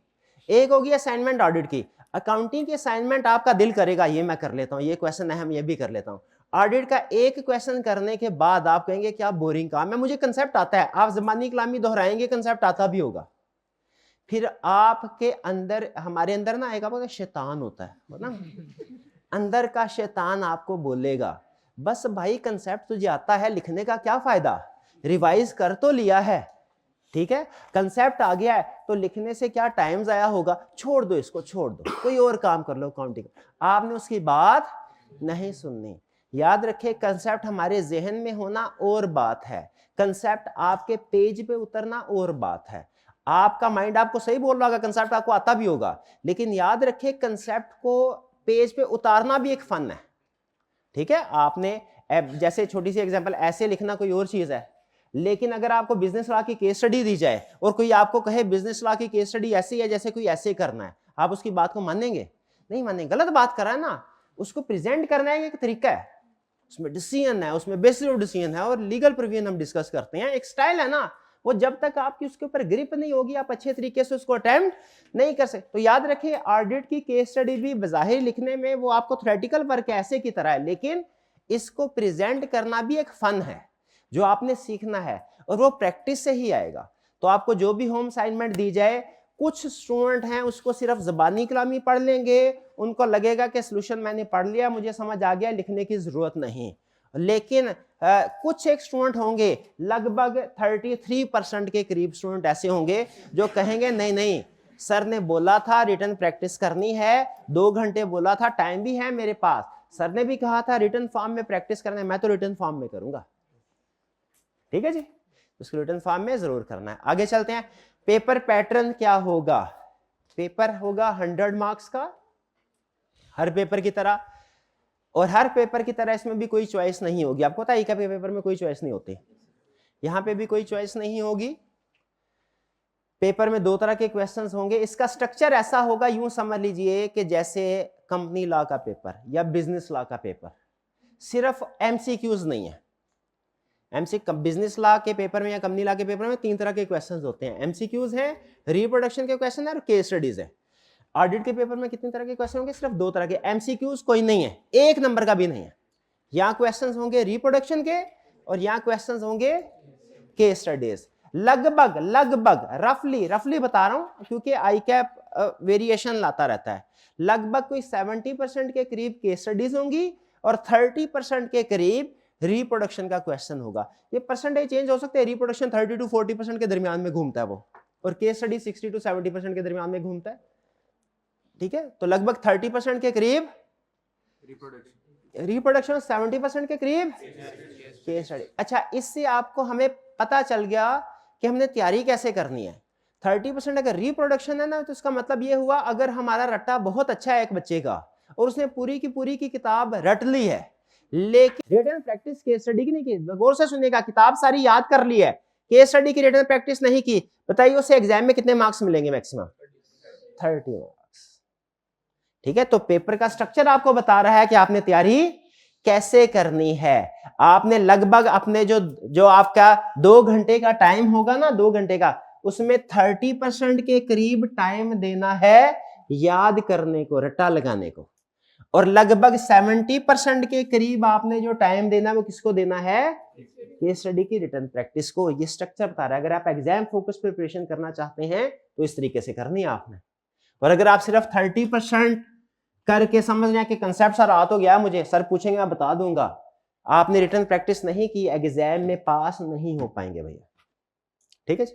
एक होगी असाइनमेंट ऑडिट की। अकाउंटिंग की असाइनमेंट आपका दिल करेगा ये मैं कर लेता हूँ, ये क्वेश्चन अहम, ये भी कर लेता हूँ। ऑडिट का एक क्वेश्चन करने के बाद आप कहेंगे क्या बोरिंग काम है, मुझे कंसेप्ट आता है। आप ज़बानी कलामी दोहराएंगे, कंसेप्ट आता भी होगा। फिर आपके अंदर, हमारे अंदर ना एक आपका शैतान होता है ना, अंदर का शैतान आपको बोलेगा बस भाई कंसेप्ट तुझे आता है, लिखने का क्या फायदा, रिवाइज कर तो लिया है। ठीक है, कंसेप्ट आ गया है तो लिखने से क्या टाइम जाया होगा, छोड़ दो इसको, छोड़ दो, कोई और काम कर लो अकाउंटिंग। आपने उसकी बात नहीं सुननी। याद रखे, कंसेप्ट हमारे जहन में होना और बात है, कंसेप्ट आपके पेज पे उतरना और बात है। आपका माइंड आपको सही बोल रहा होगा, कंसेप्ट आपको आता भी होगा, लेकिन याद रखे कंसेप्ट को पेज पे उतारना भी एक फन है। ठीक है, आपने जैसे छोटी सी एग्जांपल, ऐसे लिखना कोई और चीज है, लेकिन अगर आपको बिजनेस लॉ की केस स्टडी दी जाए और कोई आपको कहे बिजनेस लॉ की केस स्टडी ऐसी है जैसे कोई ऐसे करना है, आप उसकी बात को मानेंगे? नहीं मानेंगे, गलत बात कर रहा है ना। उसको प्रेजेंट करना है एक तरीका है, उसमें डिसीजन है, उसमें बेसिस ऑफ डिसीजन है, और लीगल प्रोविजन हम डिस्कस करते हैं, एक स्टाइल है ना। वो जब तक आपकी उसके ऊपर ग्रिप नहीं होगी, आप अच्छे तरीके से उसको अटेम्प्ट नहीं कर सकते। तो याद रखिए, ऑडिट की केस स्टडी भी बज़ाहिर लिखने में वो आपको थ्योरेटिकल वर्क ऐसे की तरह है, लेकिन इसको प्रेजेंट करना भी एक फन है जो आपने सीखना है, और वो प्रैक्टिस से ही आएगा। तो आपको जो भी होम असाइनमेंट दी जाए, कुछ स्टूडेंट हैं उसको सिर्फ ज़बानी कलामी पढ़ लेंगे, उनको लगेगा कि सॉल्यूशन मैंने पढ़ लिया, मुझे समझ आ गया, लिखने की जरूरत नहीं। लेकिन कुछ एक स्टूडेंट होंगे, लगभग 33% के करीब स्टूडेंट ऐसे होंगे जो कहेंगे नहीं नहीं, सर ने बोला था रिटन प्रैक्टिस करनी है, 2 घंटे बोला था, टाइम भी है मेरे पास, सर ने भी कहा था रिटन फॉर्म में प्रैक्टिस करना है, मैं तो रिटन फॉर्म में करूंगा। ठीक है जी, उसको रिटन फॉर्म में जरूर करना है। आगे चलते हैं। पेपर पैटर्न क्या होगा? पेपर होगा 100 मार्क्स का, हर पेपर की तरह, और हर पेपर की तरह इसमें भी कोई चॉइस नहीं होगी। आपको पता है ICAP के पेपर में कोई चॉइस नहीं होती, यहां पे भी कोई चॉइस नहीं होगी। पेपर में 2 तरह के क्वेश्चंस होंगे। इसका स्ट्रक्चर ऐसा होगा, यूं समझ लीजिए कि जैसे कंपनी लॉ का पेपर या बिजनेस लॉ का पेपर, सिर्फ MCQs नहीं है। बिजनेस लॉ के पेपर में या कंपनी लॉ के पेपर में 3 तरह के क्वेश्चंस होते हैं। MCQs हैं, रिप्रोडक्शन के क्वेश्चन है और केस स्टडीज है। ऑडिट के पेपर में कितने तरह के क्वेश्चन होंगे? सिर्फ 2 तरह के। MCQs कोई नहीं है, 1 नंबर का भी नहीं है। यहाँ क्वेश्चंस होंगे रिप्रोडक्शन के और यहाँ क्वेश्चंस होंगे केस स्टडीज। लगभग रफली बता रहा हूं क्योंकि ICAP वेरिएशन लाता रहता है। लगभग कोई 70% के करीब केस स्टडीज होंगी और 30% के करीब रिप्रोडक्शन का क्वेश्चन होगा। ये परसेंटेज चेंज हो सकते हैं, रिप्रोडक्शन 30 to 40% के दरमियान में घूमता है वो, और केस स्टडी 60 to 70% के दरमियान में घूमता है। ठीक है, तो लगभग 30% के करीब रिप्रोडक्शन, 70% के करीब केस स्टडी। अच्छा, इससे आपको हमें पता चल गया कि हमने तैयारी कैसे करनी है। 30% अगर रिप्रोडक्शन है ना, तो इसका मतलब ये हुआ अगर हमारा रट्टा बहुत अच्छा है एक बच्चे का और उसने पूरी की किताब रट ली है, लेकिन रिटन प्रैक्टिस केस स्टडी की नहीं की, गौर से सुनिएगा, किताब सारी याद कर ली है, केस स्टडी की रिटन प्रैक्टिस नहीं की, बताइए उसे एग्जाम में कितने मार्क्स मिलेंगे? Maximum 30 marks. ठीक है, तो पेपर का स्ट्रक्चर आपको बता रहा है कि आपने तैयारी कैसे करनी है। आपने लगभग अपने जो आपका 2 घंटे का टाइम होगा ना, 2 घंटे का, उसमें 30% के करीब टाइम देना है याद करने को, रट्टा लगाने को, और लगभग 70% के करीब आपने जो टाइम देना है वो किसको देना है? केस स्टडी की रिटन प्रैक्टिस को। ये स्ट्रक्चर बता रहा है। अगर आप एग्जाम फोकस प्रिपरेशन करना चाहते हैं तो इस तरीके से करनी है आपने। और अगर आप सिर्फ 30% करके समझ रहे हैं कि कंसेप्ट सर आ तो गया मुझे, सर पूछेंगे मैं बता दूंगा, आपने रिटन प्रैक्टिस नहीं की, एग्जाम में पास नहीं हो पाएंगे भैया। ठीक है जी,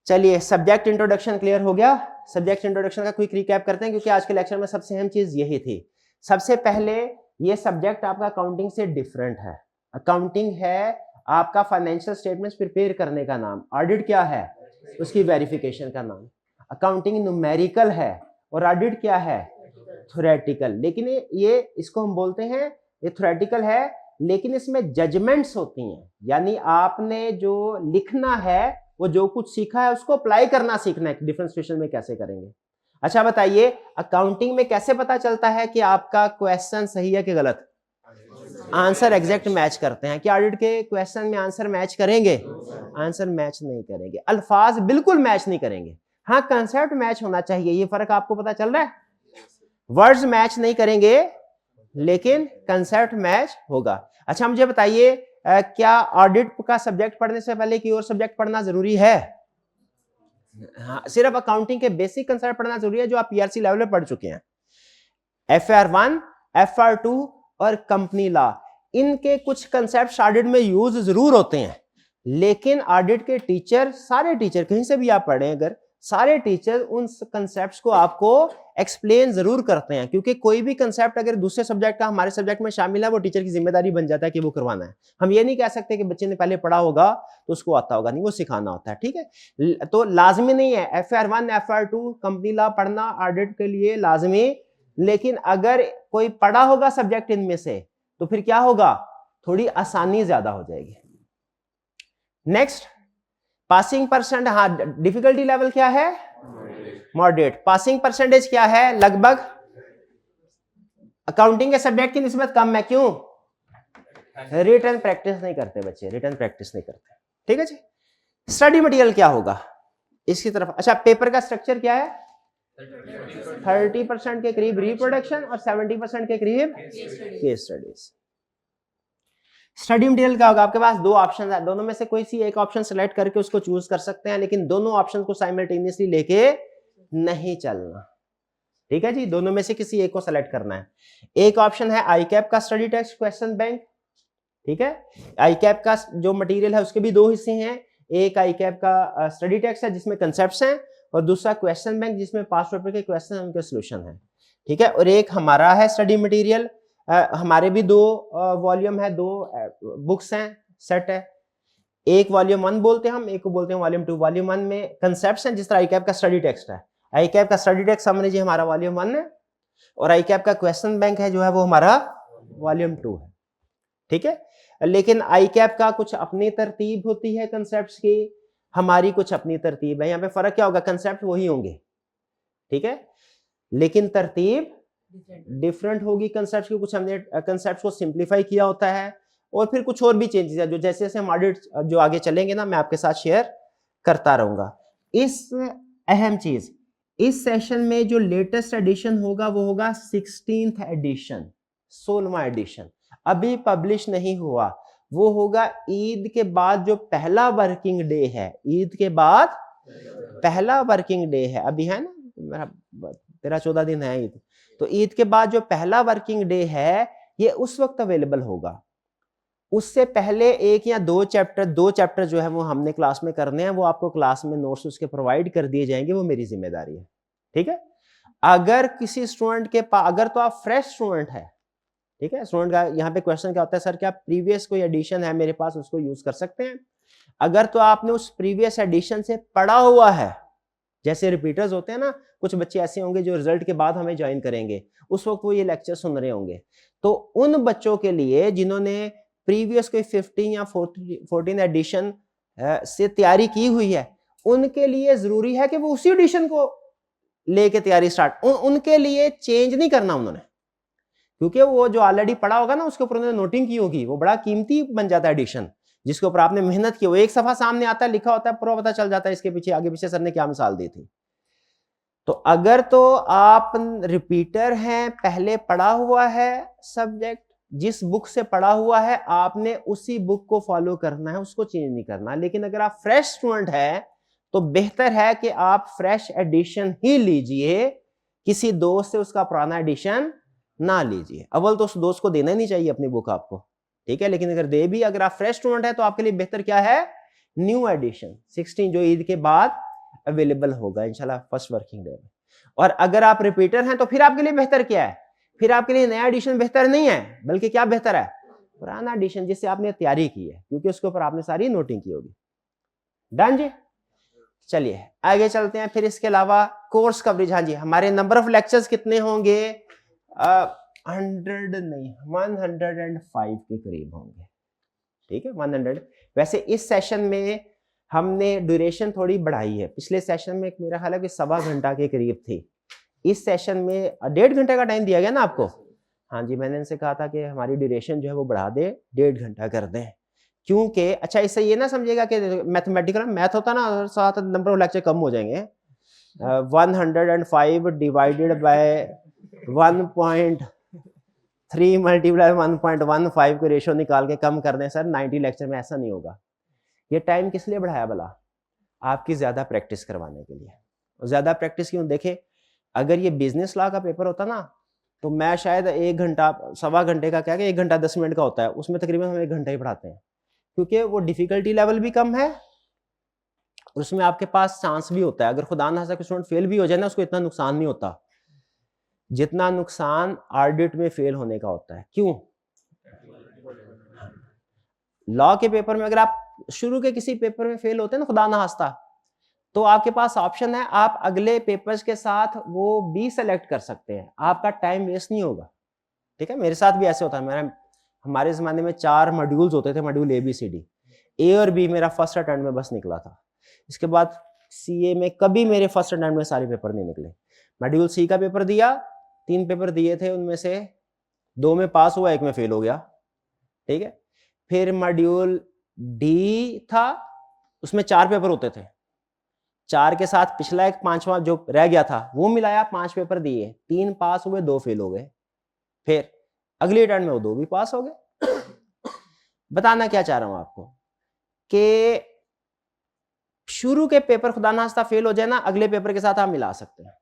चलिए सब्जेक्ट इंट्रोडक्शन क्लियर हो गया। सब्जेक्ट इंट्रोडक्शन का क्विक रिकैप करते हैं क्योंकि आज के लेक्चर में सबसे अहम चीज यही थी। सबसे पहले ये सब्जेक्ट आपका अकाउंटिंग से डिफरेंट है। अकाउंटिंग है आपका फाइनेंशियल स्टेटमेंट्स प्रिपेयर करने का नाम, ऑडिट क्या है? उसकी वेरिफिकेशन का नाम। अकाउंटिंग न्यूमेरिकल है और ऑडिट क्या है? थ्योरेटिकल। लेकिन ये इसको हम बोलते हैं, ये थ्योरेटिकल है लेकिन इसमें जजमेंट्स होती हैं, यानी आपने जो लिखना है वो जो कुछ सीखा है उसको अप्लाई करना सीखना है। डिफरेंट सिचुएशन में कैसे करेंगे? अच्छा बताइए, अकाउंटिंग में कैसे पता चलता है कि आपका क्वेश्चन सही है कि गलत? आंसर एग्जैक्ट मैच करते हैं। क्या ऑडिट के क्वेश्चन में आंसर मैच करेंगे? आंसर मैच नहीं करेंगे। अल्फाज बिल्कुल मैच नहीं करेंगे। हाँ, कंसेप्ट मैच होना चाहिए, ये फर्क आपको पता चल रहा है? वर्ड्स मैच नहीं करेंगे लेकिन कंसेप्ट मैच होगा। अच्छा मुझे बताइए, क्या ऑडिट का सब्जेक्ट पढ़ने से पहले की और सब्जेक्ट पढ़ना जरूरी है? हाँ, सिर्फ अकाउंटिंग के बेसिक कंसेप्ट पढ़ना जरूरी है जो आप PRC लेवल पे पढ़ चुके हैं। FR1, FR2 और कंपनी लॉ, इनके कुछ कंसेप्ट ऑडिट में यूज जरूर होते हैं, लेकिन ऑडिट के टीचर, सारे टीचर कहीं से भी आप पढ़ें, अगर सारे टीचर उन कंसेप्ट्स को आपको एक्सप्लेन जरूर करते हैं, क्योंकि कोई भी कंसेप्ट अगर दूसरे सब्जेक्ट का हमारे सब्जेक्ट में शामिल है वो टीचर की जिम्मेदारी बन जाता है कि वो करवाना है। हम ये नहीं कह सकते कि बच्चे ने पहले पढ़ा होगा तो उसको आता होगा, नहीं, वो सिखाना होता है। ठीक है, तो लाजमी नहीं है FR1 FR2 कंपनी लॉ पढ़ना ऑडिट के लिए लाजमी, लेकिन अगर कोई पढ़ा होगा सब्जेक्ट इनमें से तो फिर क्या होगा, थोड़ी आसानी ज्यादा हो जाएगी। नेक्स्ट, पासिंग परसेंट, हाँ डिफिकल्टी लेवल क्या है? मॉडरेट। पासिंग परसेंटेज क्या है? लगभग अकाउंटिंग के सब्जेक्ट की निस्बत कम है। क्यों? रिटन प्रैक्टिस नहीं करते बच्चे, रिटन प्रैक्टिस नहीं करते। ठीक है जी। स्टडी मटेरियल क्या होगा इसकी तरफ? अच्छा, पेपर का स्ट्रक्चर क्या है? 30% के करीब रिप्रोडक्शन और 70% के करीब केस स्टडीज। स्टडी मटेरियल क्या होगा? आपके पास 2 ऑप्शन है, दोनों में से कोई सी एक ऑप्शन सेलेक्ट करके उसको चूज कर सकते हैं, लेकिन दोनों ऑप्शन को साइमल्टेनियसली लेके नहीं चलना। ठीक है जी, दोनों में से किसी एक को सेलेक्ट करना है। एक ऑप्शन है ICAP का स्टडी टेक्स्ट क्वेश्चन बैंक। ठीक है, ICAP का जो मटेरियल है उसके भी 2 हिस्से हैं, एक ICAP का स्टडी टेक्स्ट है जिसमें कंसेप्ट्स हैं, और दूसरा क्वेश्चन बैंक जिसमें पास्ट पेपर के क्वेश्चन हैं, उनके सॉल्यूशन है। ठीक है, और एक हमारा है स्टडी मटेरियल, हमारे भी 2 वॉल्यूम है, 2 बुक्स हैं, सेट है, एक वॉल्यूम 1 बोलते हैं हम, एक को बोलते हैं वॉल्यूम 2। वॉल्यूम 1 में कंसेप्ट्स हैं, जिस तरह आईकैप का स्टडी टेक्स्ट है। आईकैप का स्टडी टेक्स्ट समझ लीजिए हमारा वॉल्यूम 1 है, और आईकैप का क्वेश्चन बैंक है जो है वो हमारा वॉल्यूम 2 है। ठीक है, लेकिन आईकैप का कुछ अपनी तरतीब होती है कंसेप्ट्स की, हमारी कुछ अपनी तरतीब है। यहाँ पे फर्क क्या होगा, कंसेप्ट वही होंगे, ठीक है, लेकिन तरतीब डिफरेंट होगी कंसेप्ट की। कुछ हमने कंसेप्ट को सिंप्लीफाई किया होता है, और फिर कुछ और भी चेंजेस है जो जैसे जैसे हम ऑडिट जो आगे चलेंगे ना, मैं आपके साथ शेयर करता रहूंगा। इस अहम चीज, इस सेशन में जो लेटेस्ट एडिशन होगा वो होगा 16th एडिशन, 16वां एडिशन, अभी पब्लिश नहीं हुआ। वो होगा ईद के बाद जो पहला वर्किंग डे है, ईद के बाद पहला वर्किंग डे है, अभी है ना मेरा 13-14 दिन है ईद, तो ईद के बाद जो पहला वर्किंग डे है ये उस वक्त अवेलेबल होगा। उससे पहले 1 या 2 चैप्टर जो है वो हमने क्लास में करने हैं, वो आपको क्लास में नोट्स उसके प्रोवाइड कर दिए जाएंगे, वो मेरी जिम्मेदारी है। ठीक है, अगर किसी स्टूडेंट के पास, अगर तो आप फ्रेश स्टूडेंट है, ठीक है, स्टूडेंट का यहाँ पे क्वेश्चन क्या होता है, सर क्या प्रीवियस कोई एडिशन है मेरे पास, उसको यूज कर सकते हैं? अगर तो आपने उस प्रीवियस एडिशन से पढ़ा हुआ है, जैसे रिपीटर्स होते हैं ना, कुछ बच्चे ऐसे होंगे जो रिजल्ट के बाद हमें ज्वाइन करेंगे, उस वक्त वो ये लेक्चर सुन रहे होंगे, तो उन बच्चों के लिए जिन्होंने प्रीवियस कोई 15 या 14 एडिशन से तैयारी की हुई है, उनके लिए जरूरी है कि वो उसी एडिशन को लेके तैयारी स्टार्ट, उनके लिए चेंज नहीं करना उन्होंने, क्योंकि वो जो ऑलरेडी पढ़ा होगा ना उसके ऊपर उन्होंने नोटिंग की होगी, वो बड़ा कीमती बन जाता है एडिशन, जिसके ऊपर आपने मेहनत की, वो एक सफा सामने आता है, लिखा होता है, पूरा पता चल जाता है इसके पीछे आगे पीछे सर ने क्या मिसाल दी थी। तो अगर तो आप रिपीटर हैं, पहले पढ़ा हुआ है सब्जेक्ट, जिस बुक से पढ़ा हुआ है आपने उसी बुक को फॉलो करना है, उसको चेंज नहीं करना। लेकिन अगर आप फ्रेश स्टूडेंट है तो बेहतर है कि आप फ्रेश एडिशन ही लीजिए, किसी दोस्त से उसका पुराना एडिशन ना लीजिए। अव्वल तो उस दोस्त को देना ही नहीं चाहिए अपनी बुक आपको, ठीक है, लेकिन अगर दे भी, अगर आप फ्रेश स्टूडेंट है तो आपके लिए बेहतर क्या है, न्यू एडिशन 16 जो ईद के बाद अवेलेबल होगा इंशाल्लाह फर्स्ट वर्किंग डे में। और अगर आप रिपीटर हैं तो फिर आपके लिए बेहतर क्या है, फिर आपके लिए नया एडिशन बेहतर नहीं है, बल्कि क्या बेहतर है, पुराना एडिशन जिससे आपने तैयारी की है, क्योंकि उसके ऊपर आपने सारी नोटिंग की होगी। डन जी, चलिए आगे चलते हैं। फिर इसके अलावा कोर्स कवरेज, हाँ जी, हमारे नंबर ऑफ लेक्चर्स कितने होंगे, 100 नहीं 105 के करीब होंगे, ठीक है, 100। वैसे इस सेशन में हमने ड्यूरेशन थोड़ी बढ़ाई है, पिछले सेशन में मेरा ख्याल है कि 1.25 घंटा के करीब थी, इस सेशन में 1.5 घंटे का टाइम दिया गया ना आपको। हाँ जी, मैंने इनसे कहा था कि हमारी ड्यूरेशन जो है वो बढ़ा दे, 1.5 घंटा कर दें, क्योंकि अच्छा इससे ये ना समझिएगा कि मैथमेटिकल मैथ होता ना, साथ नंबर ऑफ लेक्चर कम हो जाएंगे। 105 डिवाइडेड बाय 1.3 मल्टीप्लाई 1.15 को रेशियो निकाल के कम कर दें सर 90 लेक्चर में, ऐसा नहीं होगा। ये टाइम किस लिए बढ़ाया भला, आपकी ज्यादा प्रैक्टिस करवाने के लिए। ज्यादा प्रैक्टिस क्यों, देखें अगर ये बिजनेस लॉ का पेपर होता ना तो मैं शायद 1 घंटा 1.25 घंटे का, क्या 1 घंटा 10 मिनट का होता है, उसमें तकरीबन हम 1 घंटा ही पढ़ाते हैं, क्योंकि वो डिफिकल्टी लेवल भी कम है, उसमें आपके पास चांस भी होता है, अगर खुदा ना खास्ता स्टूडेंट फेल भी हो जाए ना, उसको इतना नुकसान नहीं होता जितना नुकसान ऑडिट में फेल होने का होता है। क्यों, लॉ के पेपर में अगर आप शुरू के किसी पेपर में फेल होते हैं ना खुदा ना खास्ता, तो आपके पास ऑप्शन है, आप अगले पेपर्स के साथ वो भी सेलेक्ट कर सकते हैं, आपका टाइम वेस्ट नहीं होगा। ठीक है, मेरे साथ भी ऐसे होता है, हमारे जमाने में 4 मॉड्यूल्स होते थे, मॉड्यूल ABCD, A और B मेरा फर्स्ट अटेम्प्ट में बस निकला था, इसके बाद CA में कभी मेरे फर्स्ट अटेम्प्ट में सारे पेपर नहीं निकले। मॉड्यूल C का पेपर दिया, 3 पेपर दिए थे, उनमें से 2 में पास हुआ, 1 में फेल हो गया, ठीक है। फिर मॉड्यूल D था, उसमें 4 पेपर होते थे, 4 के साथ पिछला एक 5वां जो रह गया था वो मिलाया, 5 पेपर दिए, 3 पास हुए, 2 फेल हो गए, फिर अगली अटेम्प्ट में वो 2 भी पास हो गए। बताना क्या चाह रहा हूं आपको कि शुरू के पेपर खुदा ना खास्ता फेल हो जाए ना, अगले पेपर के साथ आप मिला सकते हैं,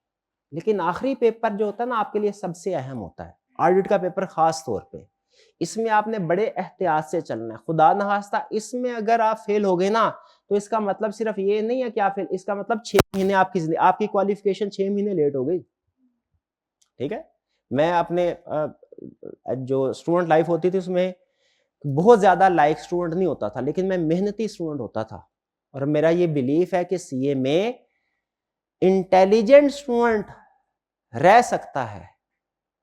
लेकिन आखिरी पेपर जो होता है ना आपके लिए सबसे अहम होता है, ऑडिट का पेपर खास तौर पे, इसमें आपने बड़े एहतियात से चलना है। खुदा ना खास्ता इसमें अगर आप फेल हो गए ना, तो इसका मतलब सिर्फ ये नहीं है कि आप फेल, इसका मतलब 6 महीने आपकी क्वालिफिकेशन 6 महीने लेट हो गई। ठीक है, मैं अपने जो स्टूडेंट लाइफ होती थी उसमें बहुत ज्यादा लाइक स्टूडेंट नहीं होता था, लेकिन मैं मेहनती स्टूडेंट होता था। और मेरा ये बिलीफ है कि सीए में इंटेलिजेंट स्टूडेंट रह सकता है,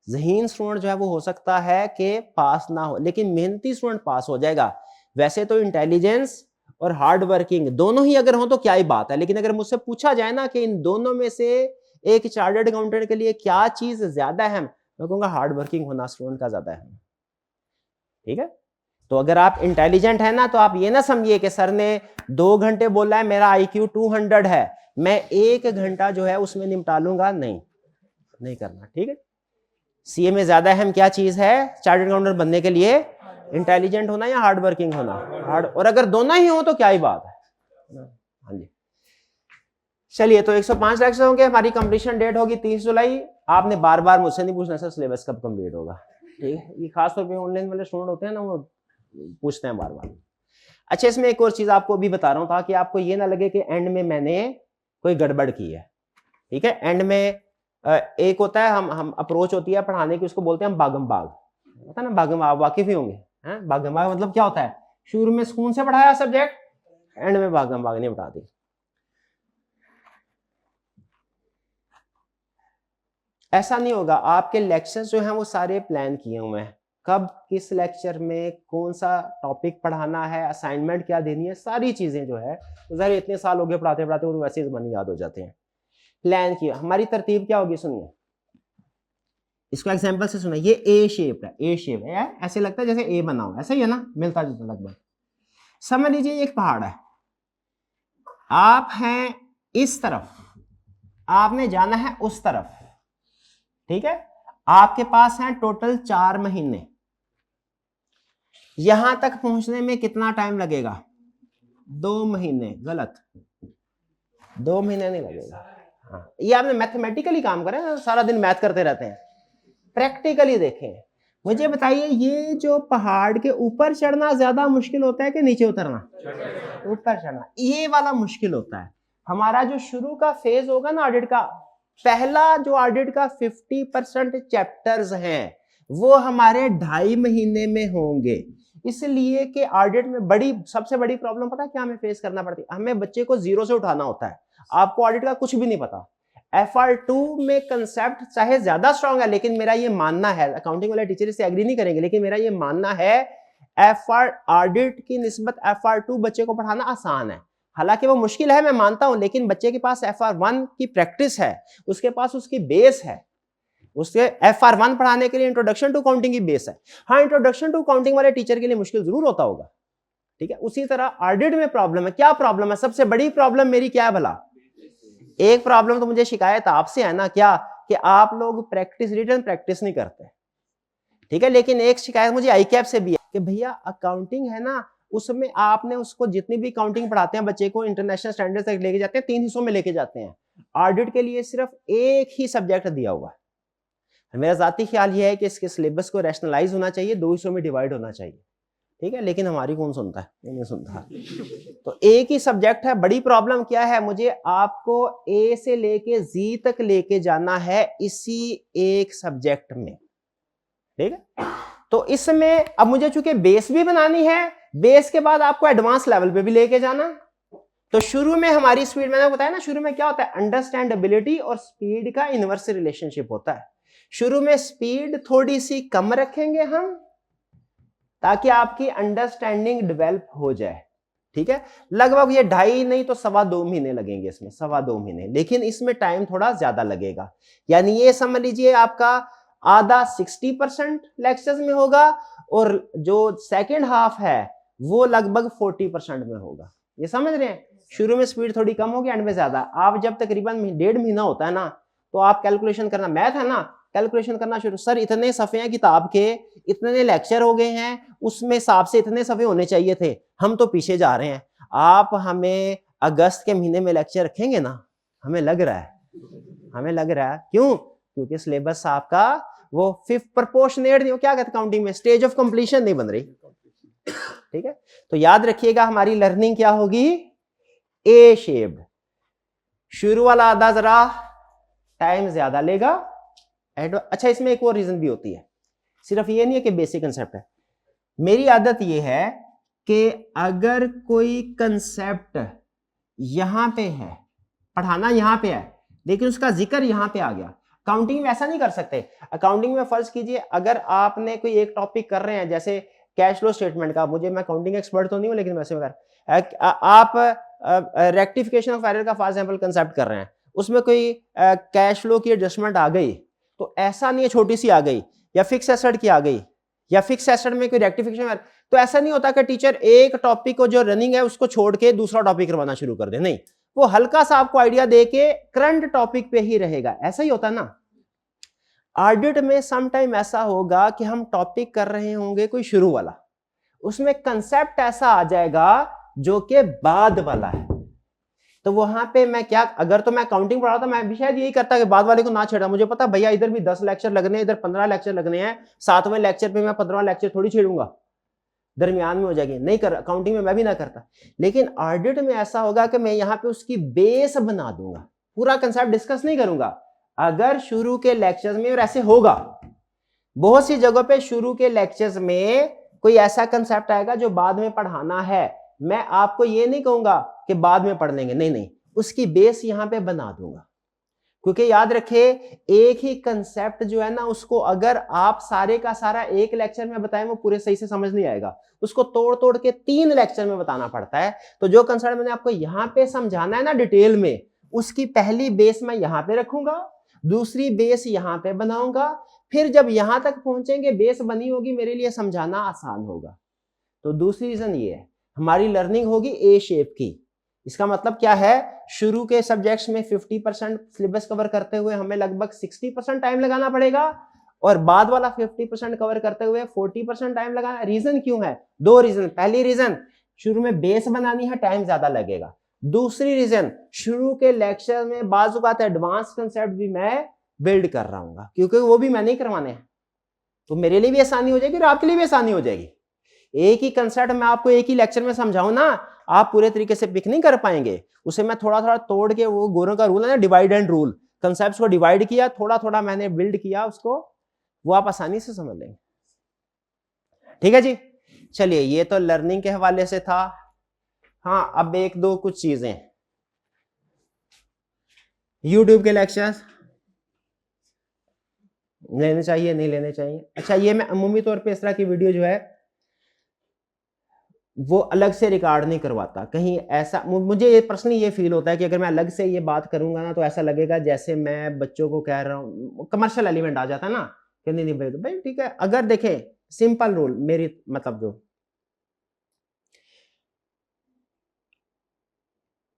ज़हीन स्टूडेंट जो है वो हो सकता है कि पास ना हो, लेकिन मेहनती स्टूडेंट पास हो जाएगा। वैसे तो इंटेलिजेंस और हार्ड वर्किंग दोनों ही अगर हो तो क्या ही बात है, लेकिन अगर मुझसे पूछा जाए ना कि इन दोनों में से एक चार्टर्ड अकाउंटेंट के लिए क्या चीज ज्यादा अहम, मैं कहूंगा हार्ड वर्किंग होना स्टूडेंट का ज्यादा अहम। ठीक है, तो अगर आप इंटेलिजेंट है ना, तो आप ये ना समझिए कि सर ने 2 घंटे बोला है मेरा IQ 200 है, मैं 1 घंटा जो है उसमें निपटा लूंगा, नहीं करना। ठीक है, सीए में ज्यादा अहम क्या चीज है चार्टर्ड अकाउंटेंट बनने के लिए, इंटेलिजेंट होना या हार्ड वर्किंग होना? हार्ड। और अगर दोनों ही हो तो क्या ही बात है। हाँ जी, चलिए, तो 105 लेक्चर होंगे, हमारी कंप्लीशन डेट होगी 30 जुलाई। आपने बार बार मुझसे नहीं पूछना सर सिलेबस कब कंप्लीट होगा, ठीक है, ये खासतौर पे ऑनलाइन वाले स्टूडेंट होते हैं ना, वो पूछते हैं बार बार। अच्छा, इसमें एक और चीज आपको अभी बता रहा हूँ ताकि आपको ये ना लगे कि एंड में मैंने कोई गड़बड़ की है। ठीक है, एंड में एक होता है हम अप्रोच होती है पढ़ाने की, उसको बोलते हैं हम बागम बाग, पता ना बागम बाग, वाकिफ ही होंगे। बागम बाग मतलब क्या होता है, शुरू में सुकून से पढ़ाया सब्जेक्ट, एंड में बागम बाग नहीं पढ़ा दी। ऐसा नहीं होगा, आपके लेक्चर्स जो हैं वो सारे प्लान किए हुए हैं, कब किस लेक्चर में कौन सा टॉपिक पढ़ाना है, असाइनमेंट क्या देनी है, सारी चीजें जो है, तो ज़रा इतने साल हो गए पढ़ाते पढ़ाते, वो तो वैसे ही ज़बानी याद हो जाते हैं। प्लान किया, हमारी तरतीब क्या होगी सुनिए, इसको एग्जांपल से सुना, ये ए शेप है, ए शेप है, ऐसे लगता है जैसे ए बना हुआ, ऐसा ही है ना, मिलता जुलता लगभग। समझ लीजिए एक पहाड़ है, आप हैं इस तरफ, आपने जाना है उस तरफ। ठीक है, आपके पास है टोटल 4 महीने, यहां तक पहुंचने में कितना टाइम लगेगा? 2 महीने। गलत, 2 महीने नहीं लगेगा। हाँ, ये आपने मैथमेटिकली काम करें, सारा दिन मैथ करते रहते हैं, प्रैक्टिकली देखें। मुझे बताइए, ये जो पहाड़ के ऊपर चढ़ना ज्यादा मुश्किल होता है कि नीचे उतरना? ऊपर चढ़ना, ये वाला मुश्किल होता है। हमारा जो शुरू का फेज होगा ना ऑडिट का, पहला जो ऑडिट का 50% चैप्टर्स हैं वो हमारे 2.5 महीने में होंगे, इसलिए कि ऑडिट में सबसे बड़ी प्रॉब्लम पता है क्या हमें फेस करना पड़ती है? हमें बच्चे को 0 से उठाना होता है। आपको ऑडिट का कुछ भी नहीं पता, FR2 में कंसेप्ट चाहे ज्यादा स्ट्रांग है, लेकिन मेरा ये मानना है, अकाउंटिंग वाले टीचर इससे एग्री नहीं करेंगे, लेकिन मेरा ये मानना है ऑडिट की निस्बत FR2 बच्चे को पढ़ाना आसान है। हालांकि वो मुश्किल है, मैं मानता हूं, लेकिन बच्चे के पास FR1 की प्रैक्टिस है, उसके पास उसकी बेस है, उसके FR1 पढ़ाने के लिए इंट्रोडक्शन टू काउंटिंग की बेस है। हाँ, इंट्रोडक्शन टू काउंटिंग वाले टीचर के लिए मुश्किल जरूर होता होगा। ठीक है, उसी तरह ऑडिट में प्रॉब्लम है। क्या प्रॉब्लम है? सबसे बड़ी प्रॉब्लम मेरी क्या है भला? एक प्रॉब्लम तो मुझे शिकायत आपसे है ना, क्या कि आप लोग प्रैक्टिस, रिटन प्रैक्टिस नहीं करते। ठीक है, लेकिन एक शिकायत मुझे ICAP से भी है कि भैया अकाउंटिंग है ना, उसमें आपने उसको जितनी भी काउंटिंग पढ़ाते हैं बच्चे को, इंटरनेशनल स्टैंडर्ड तक लेके जाते हैं, 3 हिस्सों में लेके जाते हैं, ऑडिट के लिए सिर्फ एक ही सब्जेक्ट दिया हुआ है। मेरा जाती ख्याल यह है कि इसके सिलेबस को रैशनलाइज होना चाहिए, 2 हिस्सों में डिवाइड होना चाहिए। ठीक है, लेकिन हमारी कौन सुनता है? नहीं सुनता। तो एक ही सब्जेक्ट है। बड़ी प्रॉब्लम क्या है, मुझे आपको A से लेके Z तक लेके जाना है इसी एक सब्जेक्ट में। ठीक है, तो इसमें अब मुझे चूंकि बेस भी बनानी है, बेस के बाद आपको एडवांस लेवल पे भी लेके जाना। तो शुरू में हमारी स्पीड, मैंने बताया ना, शुरू में क्या होता है, अंडरस्टैंडेबिलिटी और स्पीड का इनवर्स रिलेशनशिप होता है। शुरू में स्पीड थोड़ी सी कम रखेंगे हम, ताकि आपकी अंडरस्टैंडिंग डेवलप हो जाए। ठीक है, लगभग ये 2.5 नहीं तो 2.25 महीने लगेंगे इसमें, 2.25 महीने, लेकिन इसमें टाइम थोड़ा ज्यादा लगेगा। यानी ये समझ लीजिए आपका आधा 60% लेक्चर्स में होगा, और जो सेकेंड हाफ है वो लगभग 40% में होगा। ये समझ रहे हैं, शुरू में स्पीड थोड़ी कम होगी, एंड में ज्यादा। आप जब तकरीबन 1.5 महीना होता है ना, तो आप कैलकुलेशन करना, मैथ है ना, कैलकुलेशन करना शुरू, सर इतने सफ़े हैं किताब के, इतने लेक्चर हो गए हैं, उसमें हिसाब से इतने सफ़े होने चाहिए थे, हम तो पीछे जा रहे हैं। आप हमें अगस्त के महीने में लेक्चर रखेंगे ना, हमें लग रहा है, क्यों? क्योंकि सिलेबस आपका वो 5th प्रोपोर्शनेट नहीं हो, क्या कहते काउंटिंग में, स्टेज ऑफ कंप्लीशन नहीं बन रही। ठीक है, तो याद रखिएगा हमारी लर्निंग क्या होगी, ए शेप्ड। शुरू वाला आधा जरा टाइम ज्यादा लेगा। अच्छा, इसमें एक और रीजन भी होती है, सिर्फ ये नहीं है कि बेसिक कंसेप्ट है, मेरी आदत ये है कि अगर कोई कंसेप्ट यहां पे है, पढ़ाना यहां पे है, लेकिन उसका जिक्र यहां पे आ गया, काउंटिंग में ऐसा नहीं कर सकते। अकाउंटिंग में फर्ज कीजिए अगर आपने कोई एक टॉपिक कर रहे हैं जैसे कैश फ्लो स्टेटमेंट का, मुझे मैं काउंटिंग एक्सपर्ट तो नहीं हूं लेकिन वैसे आप रेक्टिफिकेशन ऑफ एरर का फॉर एग्जांपल कंसेप्ट कर रहे हैं, उसमें कोई कैश फ्लो की एडजस्टमेंट आ गई, तो ऐसा नहीं है छोटी सी आ गई या फिक्स एसेट की आ गई या फिक्स एसेट में कोई रेक्टिफिकेशन, तो ऐसा नहीं होता कि टीचर एक टॉपिक को जो रनिंग है उसको छोड़ के दूसरा टॉपिक करवाना शुरू कर दे, नहीं, वो हल्का सा आपको आइडिया दे के करंट टॉपिक पे ही रहेगा, ऐसा ही होता है ना। ऑडिट में सम टाइम ऐसा होगा कि हम टॉपिक कर रहे होंगे कोई शुरू वाला, उसमें कंसेप्ट ऐसा आ जाएगा जो कि बाद वाला है, तो वहां पे मैं क्या, अगर तो मैं काउंटिंग पढ़ा था मैं भी शायद यही करता कि बाद वाले को ना छेड़ा, मुझे पता भैया इधर भी 10 लेक्चर लगने हैं, इधर 15 लेक्चर लगने हैं, 7वें लेक्चर पे मैं 15वां लेक्चर थोड़ी छेड़ूंगा, दरमियान में हो जाएगी, नहीं कर, काउंटिंग में मैं भी ना करता। लेकिन ऑडिट में ऐसा होगा कि मैं यहाँ पे उसकी बेस बना दूंगा, पूरा कंसेप्ट डिस्कस नहीं करूंगा। अगर शुरू के लेक्चर्स में, और ऐसे होगा बहुत सी जगहों पे, शुरू के लेक्चर्स में कोई ऐसा कंसेप्ट आएगा जो बाद में पढ़ाना है, मैं आपको ये नहीं कहूंगा कि बाद में पढ़ लेंगे, नहीं नहीं, उसकी बेस यहां पे बना दूंगा। क्योंकि याद रखे एक ही कंसेप्ट जो है ना, उसको अगर आप सारे का सारा एक लेक्चर में बताएं वो पूरे सही से समझ नहीं आएगा, उसको तोड़ तोड़ के 3 लेक्चर में बताना पड़ता है। तो जो कंसेप्ट मैंने आपको यहां पे समझाना है ना डिटेल में, उसकी पहली बेस मैं यहां पे रखूंगा, दूसरी बेस यहां पे बनाऊंगा, फिर जब यहां तक पहुंचेंगे बेस बनी होगी, मेरे लिए समझाना आसान होगा। तो दूसरी रीजन ये है, हमारी लर्निंग होगी ए शेप की। इसका मतलब क्या है, शुरू के सब्जेक्ट्स में 50% सिलेबस कवर करते हुए हमें लगभग 60% टाइम लगाना पड़ेगा, और बाद वाला 50% कवर करते हुए 40% टाइम लगाना। रीजन क्यों है, 2 रीजन। पहली रीजन, शुरू में बेस बनानी है, टाइम ज्यादा लगेगा। दूसरी रीजन, शुरू के लेक्चर में बाजू बात एडवांस कंसेप्ट भी मैं बिल्ड कर रहा हूँ, क्योंकि वो भी मैं नहीं करवाने हैं, तो मेरे लिए भी आसानी हो जाएगी और आपके लिए भी आसानी हो जाएगी। एक ही कंसेप्ट मैं आपको एक ही लेक्चर में समझाऊं ना, आप पूरे तरीके से पिक नहीं कर पाएंगे, उसे मैं थोड़ा थोड़ा तोड़ के, वो गोरों का रूल है ना, डिवाइड एंड रूल, कंसेप्ट्स को डिवाइड किया, थोड़ा थोड़ा मैंने बिल्ड किया उसको, वो आप आसानी से समझ लेंगे। ठीक है जी, चलिए ये तो लर्निंग के हवाले से था। हाँ, अब एक दो कुछ चीजें, यूट्यूब के लेक्चर्स लेने चाहिए नहीं लेने चाहिए। अच्छा, ये मैं अमूमी तौर पे इस तरह की वीडियो जो है वो अलग से रिकॉर्ड नहीं करवाता, कहीं ऐसा, मुझे ये पर्सनली ये फील होता है कि अगर मैं अलग से ये बात करूंगा ना, तो ऐसा लगेगा जैसे मैं बच्चों को कह रहा हूँ, कमर्शियल एलिमेंट आ जाता है ना, कि नहीं नहीं भाई ठीक है। अगर देखें सिंपल रूल, मेरी मतलब जो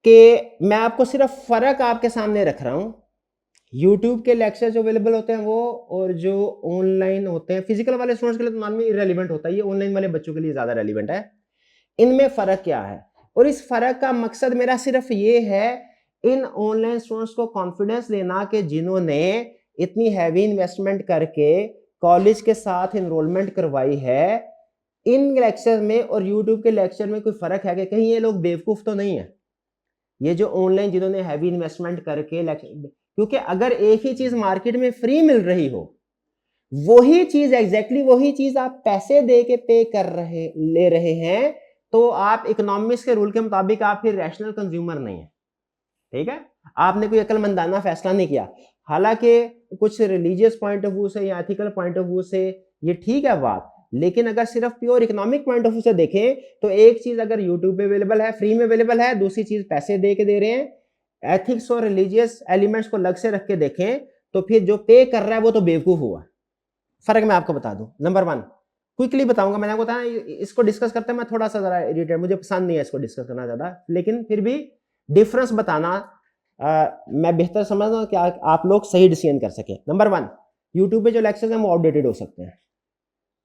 कि मैं आपको सिर्फ फर्क आपके सामने रख रहा हूं, यूट्यूब के लेक्चर जो अवेलेबल होते हैं वो, और जो ऑनलाइन होते हैं, फिजिकल वाले स्टूडेंट्स के लिए तो नॉर्मली इररिलेवेंट होता है, ये ऑनलाइन वाले बच्चों के लिए ज्यादा रेलिवेंट है। इनमें फर्क क्या है, और इस फर्क का मकसद मेरा सिर्फ ये है, इन ऑनलाइन स्टूडेंट्स को कॉन्फिडेंस देना कि जिन्होंने इतनी हैवी इन्वेस्टमेंट करके कॉलेज के साथ इनरोलमेंट करवाई है, इन लेक्चर में और यूट्यूब के लेक्चर में कोई फर्क है कि कहीं ये लोग बेवकूफ तो नहीं है, ये जो ऑनलाइन जिन्होंने हैवी इन्वेस्टमेंट करके लेक्चर, क्योंकि अगर एक ही चीज मार्केट में फ्री मिल रही हो, वही चीज एग्जैक्टली वही चीज आप पैसे दे के पे कर रहे ले रहे हैं, तो आप इकोनॉमिक्स के रूल के मुताबिक आप फिर रैशनल कंज्यूमर नहीं है। ठीक है, आपने कोई अक्लमंदाना फैसला नहीं किया। हालांकि कुछ रिलीजियस पॉइंट ऑफ व्यू से या एथिकल पॉइंट ऑफ व्यू से ये ठीक है बात, लेकिन अगर सिर्फ pure economic point of view से देखें, तो एक चीज अगर यूट्यूब पे अवेलेबल है, फ्री में अवेलेबल है, दूसरी चीज पैसे दे के दे रहे हैं, एथिक्स और रिलीजियस एलिमेंट्स को अलग से रख के देखें, तो फिर जो पे कर रहा है वो तो बेवकूफ हुआ। फर्क मैं आपको बता दूं, नंबर 1 क्विकली बताऊंगा, मैंने आपको बताया इसको डिस्कस करते हैं मैं थोड़ा सा जरा इरिटेट, मुझे पसंद नहीं है इसको डिस्कस करना ज्यादा, लेकिन फिर भी डिफरेंस बताना मैं बेहतर समझता हूं कि आप लोग सही डिसीजन कर सके। नंबर 1, यूट्यूब पे जो लेक्चर्स हैं वो आउटडेटेड हो सकते हैं,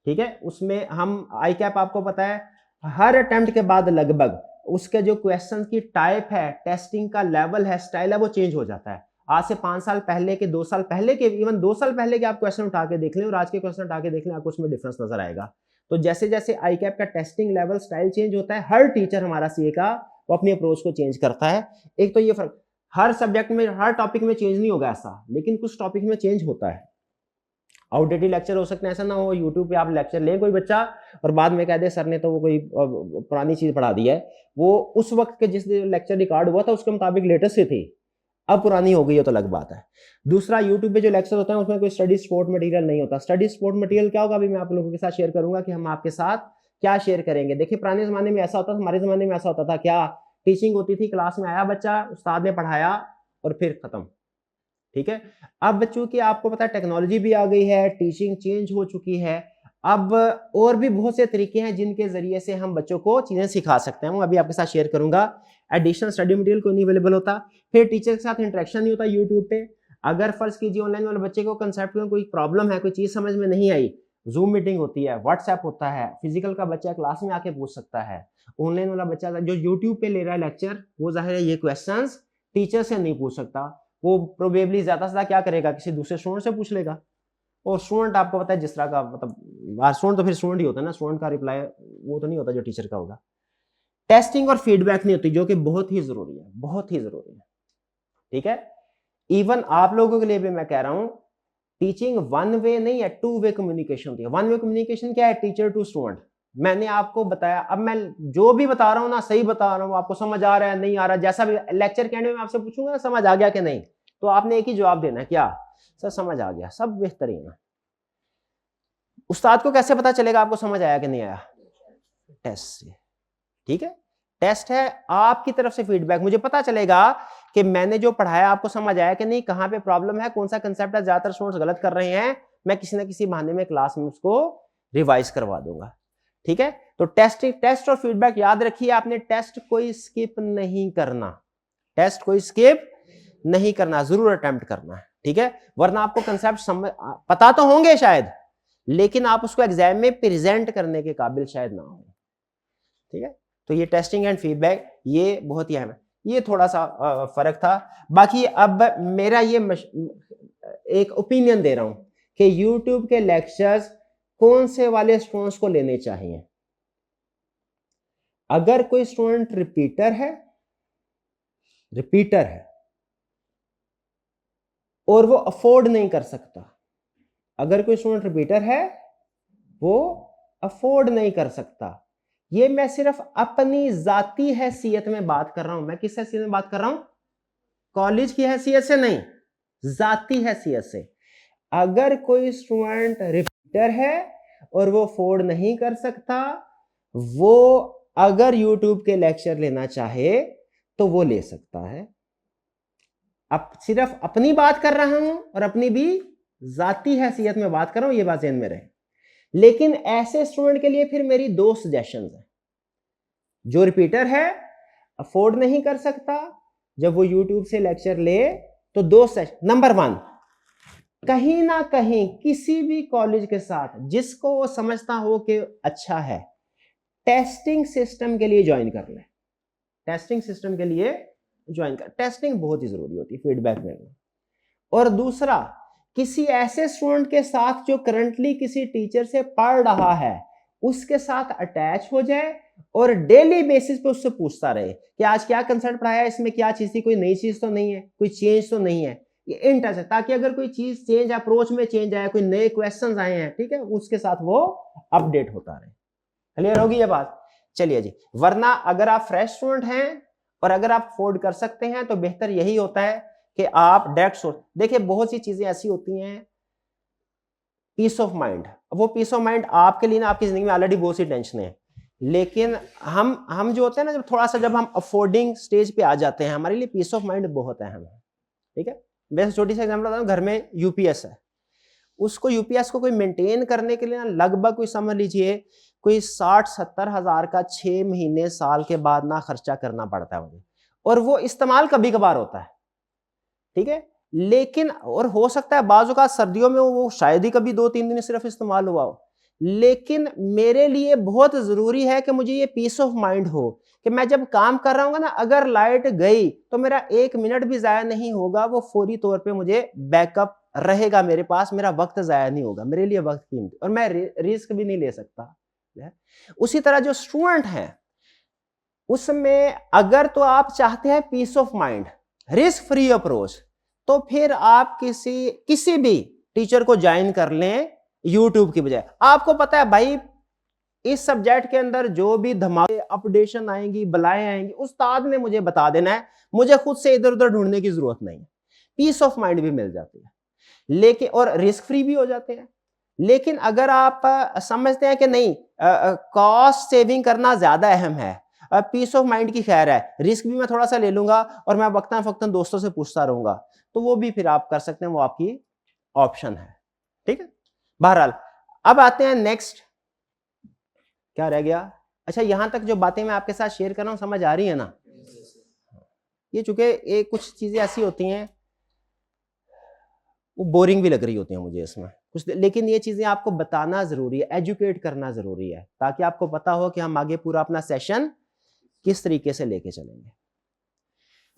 ठीक है, उसमें हम आई कैप आपको पता है हर अटेम्प्ट के बाद लगभग उसके जो क्वेश्चन की टाइप है, टेस्टिंग का लेवल है, स्टाइल है, वो चेंज हो जाता है। आज से 5 साल पहले के, 2 साल पहले के, इवन 2 साल पहले के आप क्वेश्चन उठा के देख लें और आज के क्वेश्चन उठा के देख लें, आपको उसमें डिफरेंस नजर आएगा। तो जैसे जैसे आई कैप का टेस्टिंग लेवल, स्टाइल चेंज होता है, हर टीचर हमारा सीए का वो अपनी अप्रोच को चेंज करता है। एक तो ये फर्क, हर सब्जेक्ट में हर टॉपिक में चेंज नहीं होगा ऐसा, लेकिन कुछ टॉपिक में चेंज होता है। आउटडेटेड लेक्चर हो सकते हैं, ऐसा ना हो यूट्यूब पे आप लेक्चर लें कोई बच्चा और बाद में कह दे सर ने तो वो कोई पुरानी चीज पढ़ा दी है, वो उस वक्त के जिस लेक्चर रिकॉर्ड हुआ था उसके मुताबिक लेटेस्ट से थी, अब पुरानी हो गई है तो अलग बात है। दूसरा, यूट्यूब पे जो लेक्चर होता है उसमें कोई स्टडी सपोर्ट मटेरियल नहीं होता। स्टडी सपोर्ट मटेरियल क्या होगा, अभी मैं आप लोगों के साथ शेयर करूंगा कि हम आपके साथ क्या शेयर करेंगे। देखिए पुराने जमाने में ऐसा होता था, हमारे जमाने में ऐसा होता था, क्या टीचिंग होती थी, क्लास में आया बच्चा, उस्ताद ने पढ़ाया और फिर खत्म, ठीक है। अब बच्चों की आपको पता है टेक्नोलॉजी भी आ गई है, टीचिंग चेंज हो चुकी है, अब और भी बहुत से तरीके हैं जिनके जरिए से हम बच्चों को चीजें सिखा सकते हैं, वो अभी आपके साथ शेयर करूंगा। एडिशनल स्टडी मटेरियल कोई नहीं अवेलेबल होता, फिर टीचर के साथ इंटरेक्शन नहीं होता यूट्यूब पे। अगर फर्ज कीजिए ऑनलाइन वाले बच्चे को कंसेप्ट में कोई प्रॉब्लम है, कोई चीज समझ में नहीं आई, जूम मीटिंग होती है, व्हाट्सएप होता है, फिजिकल का बच्चा क्लास में आके पूछ सकता है। ऑनलाइन वाला बच्चा जो यूट्यूब पे ले रहा है लेक्चर, वो जाहिर है ये क्वेश्चंस टीचर से नहीं पूछ सकता, वो प्रोबेबली ज्यादा से ज्यादा क्या करेगा, किसी दूसरे स्टूडेंट से पूछ लेगा। और स्टूडेंट आपको पता है जिस तरह का, मतलब स्टूडेंट तो फिर स्टूडेंट ही होता है ना, स्टूडेंट का रिप्लाई वो तो नहीं होता जो टीचर का होगा। टेस्टिंग और फीडबैक नहीं होती, जो कि बहुत ही जरूरी है, बहुत ही जरूरी है, ठीक है। इवन आप लोगों के लिए भी मैं कह रहा हूं, टीचिंग वन वे नहीं है, टू वे कम्युनिकेशन होती है। वन वे कम्युनिकेशन क्या है, टीचर टू स्टूडेंट। मैंने आपको बताया, अब मैं जो भी बता रहा हूं ना सही बता रहा हूं, आपको समझ आ रहा है नहीं आ रहा, जैसा भी लेक्चर के एंड में आपसे पूछूंगा ना समझ आ गया कि नहीं, तो आपने एक ही जवाब देना है, क्या सर समझ आ गया, सब बेहतरीन है। उस्ताद को कैसे पता चलेगा आपको समझ आया कि नहीं आया, टेस्ट से, ठीक है। टेस्ट है आपकी तरफ से फीडबैक, मुझे पता चलेगा कि मैंने जो पढ़ाया आपको समझ आया कि नहीं, कहां पे प्रॉब्लम है, कौन सा कंसेप्ट है, ज्यादातर स्टूडेंट्स गलत कर रहे हैं, मैं किसी ना किसी बहाने में क्लास में उसको रिवाइज करवा दूंगा, ठीक है। तो टेस्ट और फीडबैक याद रखिए, आपने टेस्ट कोई स्किप नहीं करना, टेस्ट कोई स्किप नहीं करना, जरूर अटेम्प्ट करना है, ठीक है। वरना आपको कंसेप्ट पता तो होंगे शायद, लेकिन आप उसको एग्जाम में प्रेजेंट करने के काबिल शायद ना हो, ठीक है। तो ये टेस्टिंग एंड फीडबैक ये बहुत ही अहम है, ये थोड़ा सा फर्क था। बाकी अब मेरा ये एक ओपिनियन दे रहा हूं कि YouTube के लेक्चर्स कौन से वाले स्टूडेंट्स को लेने चाहिए। अगर कोई स्टूडेंट रिपीटर है और वो अफोर्ड नहीं कर सकता, अगर कोई स्टूडेंट रिपीटर है वो अफोर्ड नहीं कर सकता, ये मैं सिर्फ अपनी जाती हैसियत में बात कर रहा हूं। मैं किस हैसियत में बात कर रहा हूं, कॉलेज की हैसियत से नहीं, जाती हैसियत से। अगर कोई स्टूडेंट रिपीटर है और वो अफोर्ड नहीं कर सकता, वो अगर YouTube के लेक्चर लेना चाहे तो वो ले सकता है। अब सिर्फ अपनी बात कर रहा हूं और अपनी भी जाती हैसियत में बात कर रहा हूं, ये बात ध्यान में रहे। लेकिन ऐसे स्टूडेंट के लिए फिर मेरी दो सजेशंस हैं। जो रिपीटर है, अफोर्ड नहीं कर सकता, जब वो YouTube से लेक्चर ले तो दो सेशन। नंबर 1, कहीं ना कहीं किसी भी कॉलेज के साथ जिसको वो समझता हो कि अच्छा है, टेस्टिंग सिस्टम के लिए ज्वाइन कर ले, टेस्टिंग सिस्टम के लिए ज्वाइन कर। टेस्टिंग बहुत ही जरूरी होती है फीडबैक में। और दूसरा, किसी ऐसे स्टूडेंट के साथ जो करंटली किसी टीचर से पढ़ रहा है, उसके साथ अटैच हो जाए और डेली बेसिस पे उससे पूछता रहे कि आज क्या कंसेप्ट पढ़ाया, इसमें क्या चीज थी, कोई नई चीज तो नहीं है, कोई चेंज तो नहीं है, ये इन टच है, ताकि अगर कोई चीज चेंज, अप्रोच में चेंज आया, कोई नए क्वेश्चंस आए हैं, ठीक है, उसके साथ वो अपडेट होता रहे। क्लियर होगी ये बात, चलिए जी। वरना अगर आप फ्रेश स्टूडेंट हैं और अगर आप अफोर्ड कर सकते हैं तो बेहतर यही होता है कि आप डायरेक्ट सोर्स। देखिए बहुत सी चीजें ऐसी होती हैं, पीस ऑफ माइंड, वो पीस ऑफ माइंड आपके लिए ना, आपकी जिंदगी में ऑलरेडी बहुत सी टेंशन है, लेकिन हम जो होते हैं ना, जब थोड़ा सा जब हम अफोर्डिंग स्टेज पे आ जाते हैं, हमारे लिए पीस ऑफ माइंड बहुत अहम है, ठीक है। वैसे छोटी सी एग्जांपल बताता हूं, घर में यूपीएस है, उसको यूपीएस को कोई मेंटेन करने के लिए ना लगभग कोई समझ लीजिए कोई 60-70 हजार का 6 महीने साल के बाद ना खर्चा करना पड़ता है मुझे, और वो इस्तेमाल कभी कभार होता है, ठीक है। लेकिन और हो सकता है बाजू का सर्दियों में वो शायद ही कभी 2-3 दिन सिर्फ इस्तेमाल हुआ हो, लेकिन मेरे लिए बहुत जरूरी है कि मुझे ये पीस ऑफ माइंड हो कि मैं जब काम कर रहा हूँ ना, अगर लाइट गई तो मेरा 1 मिनट भी जाया नहीं होगा, वो फौरी तौर पे मुझे बैकअप रहेगा मेरे पास, मेरा वक्त जाया नहीं होगा, मेरे लिए वक्त कीमती, और मैं रिस्क भी नहीं ले सकता। उसी तरह जो स्टूडेंट हैं उसमें अगर तो आप चाहते हैं peace of mind, risk free approach, तो फिर आप किसी भी टीचर को ज्वाइन कर लें यूट्यूब की बजाय। आपको पता है भाई इस सब्जेक्ट के अंदर जो भी धमाके अपडेशन आएंगी, बलाएं आएंगी, उस्ताद ने मुझे बता देना है, मुझे खुद से इधर उधर ढूंढने की जरूरत नहीं है। पीस ऑफ माइंड भी मिल जाती है, लेकिन और रिस्क फ्री भी हो जाते हैं। लेकिन अगर आप समझते हैं कि नहीं, कॉस्ट सेविंग करना ज्यादा अहम है, पीस ऑफ माइंड की खैर है, रिस्क भी मैं थोड़ा सा ले लूंगा और मैं वक्तन फक्तन दोस्तों से पूछता रहूंगा, तो वो भी फिर आप कर सकते हैं, वो आपकी ऑप्शन है। ठीक है, बहरहाल अब आते हैं नेक्स्ट, क्या रह गया? अच्छा, यहां तक जो बातें मैं आपके साथ शेयर कर रहा हूं समझ आ रही है ना? ये चूंकि ये कुछ चीजें ऐसी होती हैं वो बोरिंग भी लग रही होती हैं मुझे इसमें कुछ, लेकिन ये चीजें आपको बताना जरूरी है, एजुकेट करना जरूरी है, ताकि आपको पता हो कि हम आगे पूरा अपना सेशन किस तरीके से लेके चलेंगे।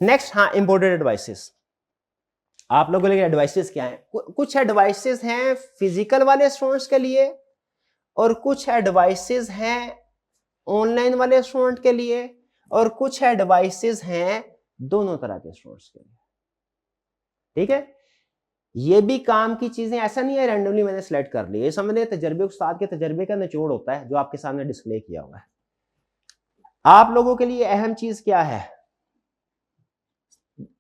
नेक्स्ट, हाँ, इंपोर्टेड एडवाइसेस। आप लोगों के लिए एडवाइसेस क्या हैं? कुछ एडवाइसेस हैं फिजिकल वाले स्टूडेंट्स के लिए और कुछ एडवाइसेस हैं ऑनलाइन वाले स्टूडेंट के लिए और कुछ एडवाइसेस हैं दोनों तरह के स्टूडेंट्स के लिए। ठीक है, ये भी काम की चीजें, ऐसा नहीं है रैंडमली मैंने सिलेक्ट कर ली, ये समझ तजर्बे, उस्ताद के तजर्बे का निचोड़ होता है जो आपके सामने डिस्प्ले किया हुआ है। आप लोगों के लिए अहम चीज क्या है?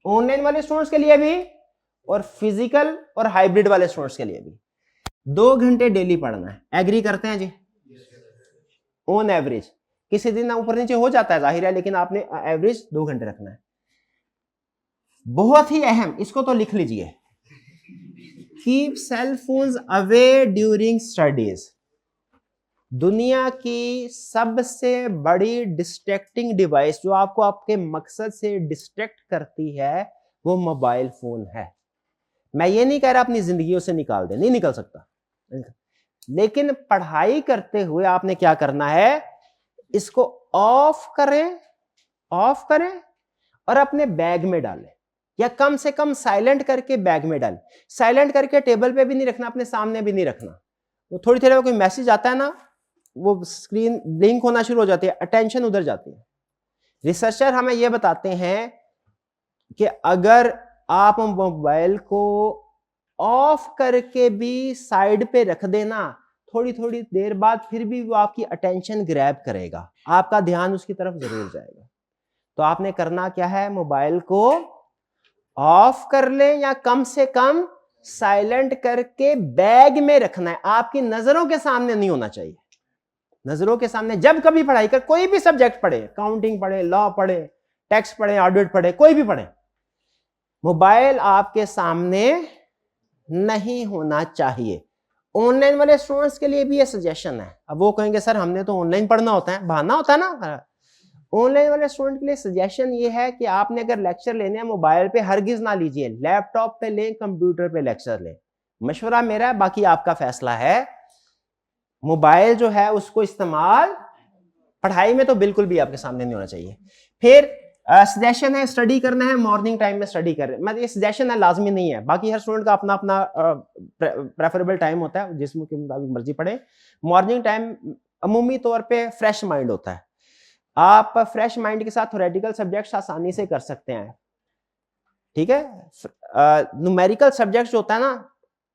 ऑनलाइन वाले स्टूडेंट्स के लिए भी और फिजिकल और हाइब्रिड वाले स्टूडेंट्स के लिए भी 2 घंटे डेली पढ़ना है। एग्री करते हैं जी? ऑन एवरेज, किसी दिन ऊपर नीचे हो जाता है जाहिर है, लेकिन आपने एवरेज 2 घंटे रखना है। बहुत ही अहम, इसको तो लिख लीजिए, keep cell phones away during studies. दुनिया की सबसे बड़ी डिस्ट्रैक्टिंग डिवाइस जो आपको आपके मकसद से डिस्ट्रैक्ट करती है वो मोबाइल फोन है। मैं ये नहीं कह रहा अपनी जिंदगियों से निकाल दे, नहीं निकल सकता, लेकिन पढ़ाई करते हुए आपने क्या करना है, इसको ऑफ करें और अपने बैग में डालें, या कम से कम साइलेंट करके बैग में डालें। साइलेंट करके टेबल पे भी नहीं रखना, अपने सामने भी नहीं रखना। वो थोड़ी देर में कोई मैसेज आता है ना, वो स्क्रीन ब्लिंक होना शुरू हो जाती है, अटेंशन उधर जाती है। रिसर्चर हमें यह बताते हैं कि अगर आप मोबाइल को ऑफ करके भी साइड पे रख देना, थोड़ी थोड़ी देर बाद फिर भी वो आपकी अटेंशन ग्रैब करेगा, आपका ध्यान उसकी तरफ जरूर जाएगा। तो आपने करना क्या है, मोबाइल को ऑफ कर ले या कम से कम साइलेंट करके बैग में रखना है, आपकी नजरों के सामने नहीं होना चाहिए। नजरों के सामने जब कभी पढ़ाई कर, कोई भी सब्जेक्ट पढ़े, काउंटिंग पढ़े, लॉ पढ़े, टेक्स्ट पढ़े, ऑडिट पढ़े, कोई भी पढ़े, मोबाइल आपके सामने नहीं होना चाहिए। ऑनलाइन वाले स्टूडेंट्स के लिए भी ये सजेशन है। अब वो कहेंगे सर हमने तो ऑनलाइन पढ़ना होता है, बहाना होता है ना। ऑनलाइन वाले स्टूडेंट के लिए सजेशन ये है कि आपने अगर लेक्चर लेने हैं मोबाइल पे हरगिज ना लीजिए, लैपटॉप पे लें, कंप्यूटर पे लेक्चर लें। मशवरा मेरा है, बाकी आपका फैसला है। मोबाइल जो है उसको इस्तेमाल पढ़ाई में तो बिल्कुल भी आपके सामने नहीं होना चाहिए। फिर सजेशन है स्टडी करना है मॉर्निंग टाइम में स्टडी कर रहे हैं, मतलब ये सजेशन है, लाजमी नहीं है। बाकी हर स्टूडेंट का अपना अपना प्रेफरेबल टाइम होता है, जिसमें के मुताबिक मर्जी पढ़े। मॉर्निंग टाइम अमूमी तौर पे फ्रेश माइंड होता है, आप फ्रेश माइंड के साथ थ्योरेटिकल सब्जेक्ट्स आसानी से कर सकते हैं। ठीक है, न्यूमेरिकल सब्जेक्ट्स जो होता है ना,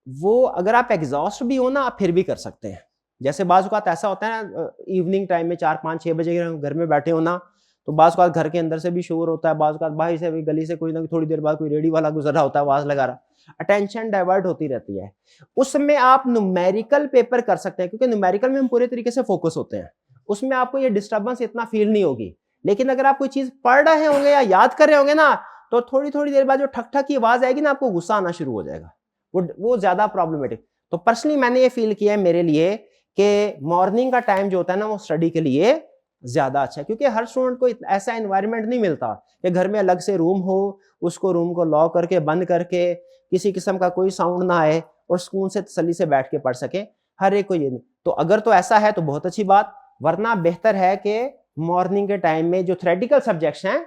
वो अगर आप एग्जॉस्ट भी हो ना आप फिर भी कर सकते हैं। जैसे बाज़ औक़ात ऐसा होता है ना, इवनिंग टाइम में 4, 5, 6 बजे घर में बैठे हो ना, तो बाज़ औक़ात घर के अंदर से भी शोर होता है, बाज़ औक़ात बाहर से भी गली से कोई ना थोड़ी देर बाद कोई रेडी वाला गुजर रहा होता है, आवाज़ लगा रहा, अटेंशन डाइवर्ट होती रहती है। उसमें आप न्यूमेरिकल पेपर कर सकते हैं, क्योंकि न्यूमेरिकल में हम पूरे तरीके से फोकस होते हैं, उसमें आपको ये डिस्टर्बेंस इतना फील नहीं होगी। लेकिन अगर आप कोई चीज़ पढ़ रहे होंगे या याद कर रहे होंगे ना, तो थोड़ी थोड़ी देर बाद जो ठक ठक की आवाज़ आएगी ना, आपको गुस्सा आना शुरू हो जाएगा, वो ज़्यादा प्रॉब्लमेटिक। तो पर्सनली मैंने ये फील किया है मेरे लिए कि मॉर्निंग का टाइम जो होता है ना, वो स्टडी के लिए ज्यादा अच्छा है, क्योंकि हर स्टूडेंट को ऐसा एनवायरनमेंट नहीं मिलता कि घर में अलग से रूम हो, उसको रूम को लॉक करके बंद करके किसी किस्म का कोई साउंड ना आए और सुकून से तसल्ली से बैठ के पढ़ सके। हर एक को ये नहीं, तो अगर तो ऐसा है तो बहुत अच्छी बात, वरना बेहतर है कि मॉर्निंग के टाइम में जो थ्योरेटिकल सब्जेक्ट्स हैं